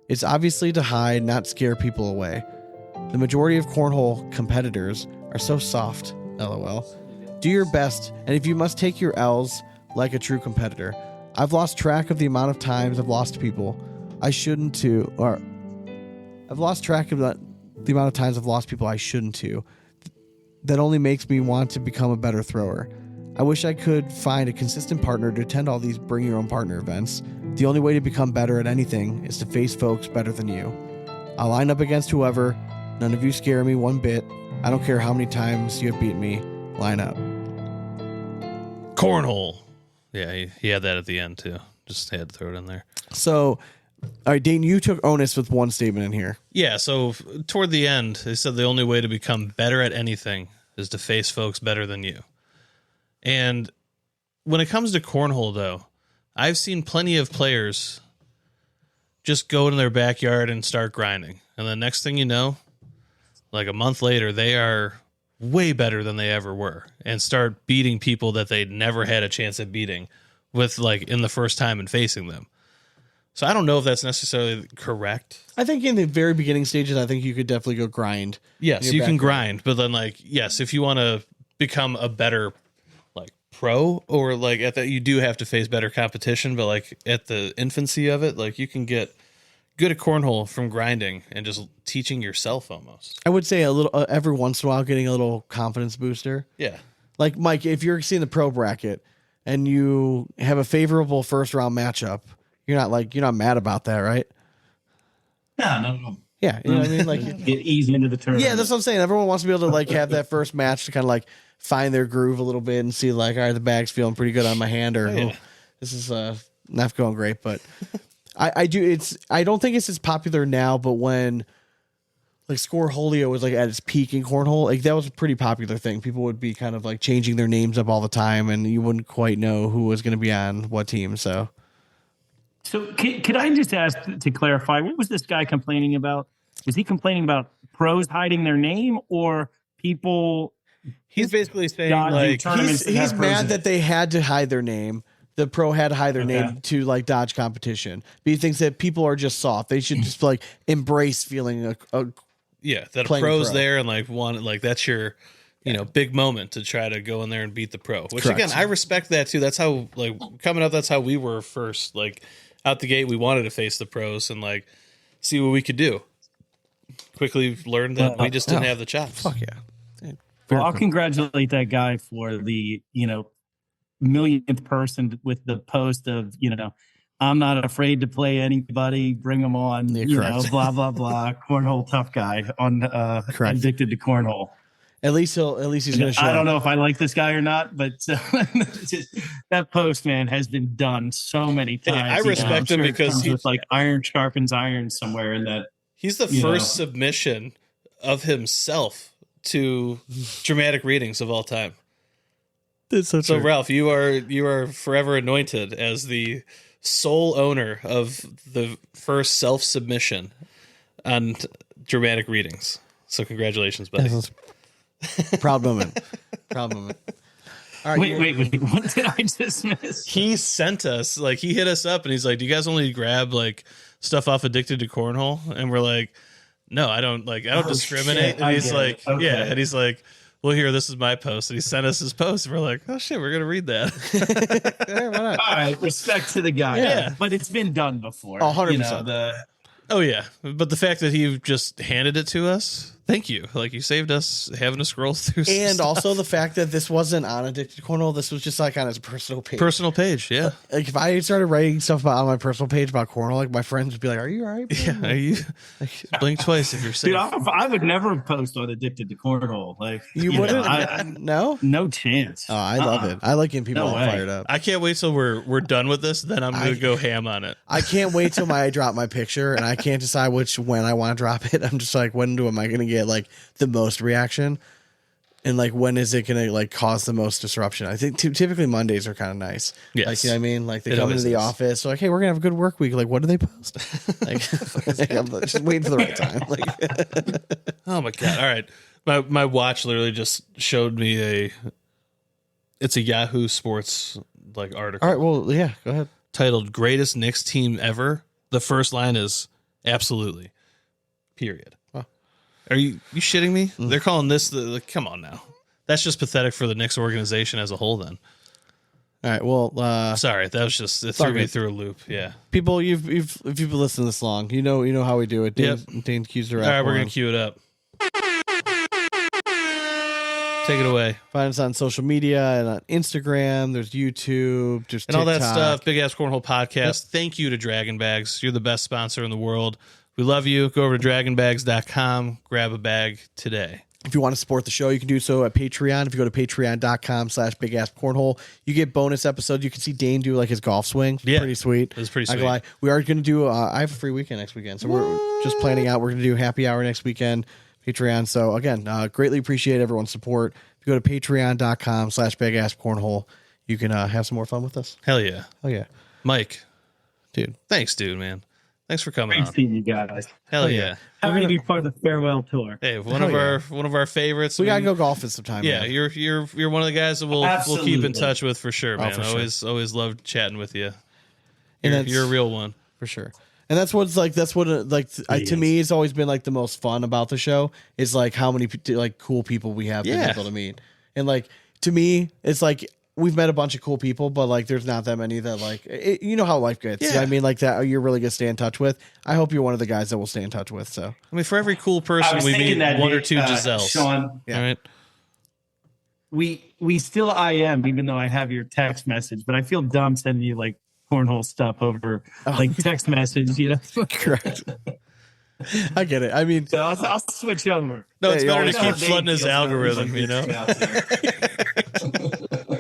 It's obviously to hide, not scare people away. The majority of Cornhole competitors are so soft, lol. Do your best, and if you must take your L's like a true competitor. I've lost track of the amount of times I've lost people I shouldn't to, or I've lost track of the amount of times I've lost people I shouldn't to. That only makes me want to become a better thrower. I wish I could find a consistent partner to attend all these bring your own partner events. The only way to become better at anything is to face folks better than you. I'll line up against whoever. None of you scare me one bit. I don't care how many times you have beaten me. Line up. Cornhole. Yeah, he had that at the end too. Just had to throw it in there. So, all right, Dane, you took onus with one statement in here. Yeah, so toward the end, they said the only way to become better at anything is to face folks better than you. And when it comes to cornhole, though, I've seen plenty of players just go in their backyard and start grinding. And the next thing you know, like a month later, they are way better than they ever were and start beating people that they'd never had a chance at beating with like in the first time and facing them. So I don't know if that's necessarily correct. I think in the very beginning stages, I think you could definitely go grind. Yes, Your you can background. grind, but then like, yes, if you want to become a better like pro or like at that, you do have to face better competition. But like at the infancy of it, like you can get good at cornhole from grinding and just teaching yourself almost. I would say a little every once in a while, getting a little confidence booster. Yeah. Like Mike, if you're seeing the pro bracket and you have a favorable first round matchup, you're not mad about that, right? No. Yeah, you know what I mean. Like, Get easy into the tournament. yeah, that's what I'm saying. Everyone wants to be able to like have that first match to kind of like find their groove a little bit and see like, all right, the bag's feeling pretty good on my hand, or yeah. oh, this is not going great. But I don't think it's as popular now, but when like Scoreholio was like at its peak in cornhole, like that was a pretty popular thing. People would be kind of like changing their names up all the time, and you wouldn't quite know who was going to be on what team. So could I just ask to clarify, what was this guy complaining about? Was he complaining about pros hiding their name or people? He's basically saying Dodging like tournaments that he's have pros in mad it. that they had to hide their name. The pro had to hide their name to like dodge competition. But he thinks that people are just soft. They should just like embrace feeling a yeah, that a playing pro's pro. there and like one like that's your big moment to try to go in there and beat the pro. Which Correct. again, I respect that too. That's how like coming up, that's how we were first. Like out the gate, we wanted to face the pros and like see what we could do. Quickly learned that we just didn't have the chops. fuck yeah. Well, I'll congratulate that guy for the, millionth person with the post of, I'm not afraid to play anybody, bring them on, correct. blah, blah, blah. Cornhole tough guy on Correct. addicted to cornhole. At least he's going to show. I don't know if I like this guy or not, but that post, man, has been done so many Hey, times. I respect him it because comes he- with like iron sharpens iron somewhere in that. He's the first submission of himself to dramatic readings of all time. It's so So true. Ralph, you are forever anointed as the sole owner of the first self-submission on dramatic readings. So congratulations, buddy. Proud moment. Proud moment. All right, Wait. What did I just miss? He sent us, like, he hit us up and he's like, do you guys only grab like stuff off Addicted to Cornhole? And we're like, no, I don't discriminate. Shit, And he's like, okay. yeah. And he's like, well, here, this is my post. And he sent us his post. And we're like, oh shit, we're going to read that. Yeah, why not? All right, respect to the guy. Yeah. But it's been done before. 100%. You know, Oh yeah. But the fact that he just handed it to us, thank you. Like, you saved us having to scroll through some And stuff. also the fact that this wasn't on Addicted to Cornhole. This was just like on his personal page. Personal page, yeah. Like if I started writing stuff about on my personal page about Cornhole, like my friends would be like, "Are you all right?" bro?" Yeah, you blink twice if you're safe. dude, I would never post on Addicted to Cornhole. Like You know, wouldn't? No. no chance. Oh, I love it. I like getting people No all way. fired up. I can't wait till we're done with this. Then I'm gonna go ham on it. I can't wait till I drop my picture, and I can't decide when I want to drop it. I'm just like, am I going to get like the most reaction, and like when is it going to like cause the most disruption? I think typically Mondays are kind of nice. Yes. Like, you know what I mean? Like they It come always into the is. office, so like, hey, we're gonna have a good work week. Like, what do they post? Like, I'm just waiting for the right time. Like, Oh my god! All right, my watch literally just showed me it's a Yahoo Sports like article all right, well, yeah, go ahead. titled "Greatest Knicks Team Ever." The first line is absolutely. Period. Wow. Are you shitting me? They're calling this come on now. That's just pathetic for the Knicks organization as a whole. Then All right, well, sorry, that was just it threw me through a loop. Yeah. people, if you've been listening this long, you know how we do it. Dane cues the All rap. right, we're gonna horn. cue it up. Take it away. Find us on social media and on Instagram. There's YouTube, there's And all that TikTok. stuff. Big Ass Cornhole Podcast. Thank you to Draggin Bags. You're the best sponsor in the world. We love you. Go over to dragginbags.com. Grab a bag today. If you want to support the show, you can do so at Patreon. If you go to patreon.com/bigasscornhole, you get bonus episodes. You can see Dane do like his golf swing. Yeah. Pretty sweet. It was pretty Not sweet. gonna lie. We are going to do, I have a free weekend next weekend. So we're just planning out. We're going to do happy hour next weekend, Patreon. So again, greatly appreciate everyone's support. If you go to patreon.com/bigasscornhole, you can have some more fun with us. Hell yeah. Oh yeah. Mike, Dude. thanks, dude, man. Thanks for coming Great on. seeing you guys. Hell yeah. Happy to be part of the farewell tour. Hey, one of our favorites. We got to go golfing sometime. Yeah, man. you're one of the guys that we'll keep in Absolutely. touch with for sure, man. for sure. Always loved chatting with you. And You're a real one. for sure. And that's what's like. That's what to me, it's always been like the most fun about the show is like how many like cool people we have been Yeah. able to meet. And like to me, it's like we've met a bunch of cool people, but like there's not that many that like you know how life gets. Yeah. I mean, like that you're really gonna stay in touch with. I hope you're one of the guys that we'll stay in touch with. So I mean, for every cool I person was we thinking meet, that one or two Giselles. Sean, Yeah. All right. we still IM, even though I have your text message, but I feel dumb sending you like cornhole stuff over like text message, you know. correct. I get it. I mean, So I'll switch over. No, it's Yeah, better you to always keep flooding his algorithm, you know?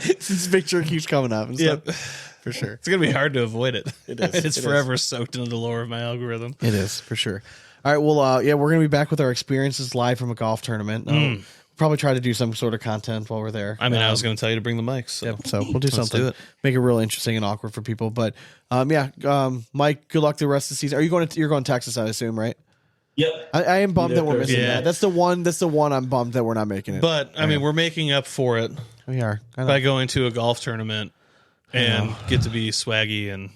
this picture keeps coming up. And stuff. Yep. For sure. It's going to be hard to avoid it. It is. It's It is. forever soaked into the lore of my algorithm. It is for sure. All right. Well, yeah, we're gonna be back with our experiences live from a golf tournament. We'll probably try to do some sort of content while we're there. I mean, I was going to tell you to bring the mics. So. Yep, so we'll do Let's something. do it. Make it real interesting and awkward for people. But Mike, good luck the rest of the season. Are you going to? You're going to Texas, I assume, right? Yep. I am bummed that we're missing Yeah. that. That's the one. I'm bummed that we're not making it. But, I mean, we're making up for it we are. I know. by going to a golf tournament and get to be swaggy and,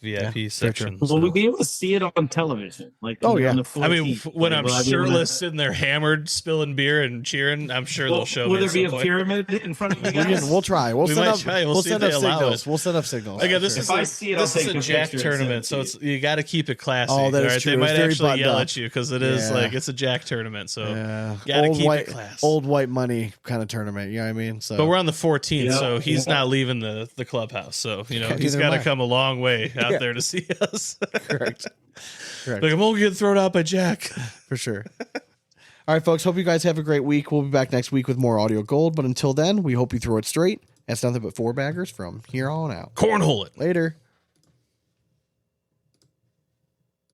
VIP very section. true. Will we be able to see it on television? Like, Oh, yeah. on the I mean, 14th? when Like, I'm will I be able to- shirtless, sitting there hammered, spilling beer and cheering, I'm sure they'll show will me. there be at a some point. pyramid in front of you guys? We'll try. We might try. We'll see send if up they allow signals. it. We'll send up signals. Again, for this sure. is If I see it, I'll this is take a a Jack picture and send tournament, it so to it's you got to keep it classy. Oh, that is all right? true. They It's might very actually buttoned yell up. at you because it is Yeah. like it's a Jack tournament, so Yeah. gotta old keep white, it class. old white money kind of tournament. You know what I mean? So, But we're on the 14th, Yeah, so he's yeah. not leaving the clubhouse. So he's Neither got am to I. come a long way out Yeah. there to see us. correct. Correct. Like I'm only getting thrown out by Jack. For sure. All right, folks. Hope you guys have a great week. We'll be back next week with more audio gold. But until then, we hope you throw it straight. That's nothing but four baggers from here on out. Cornhole it. Later.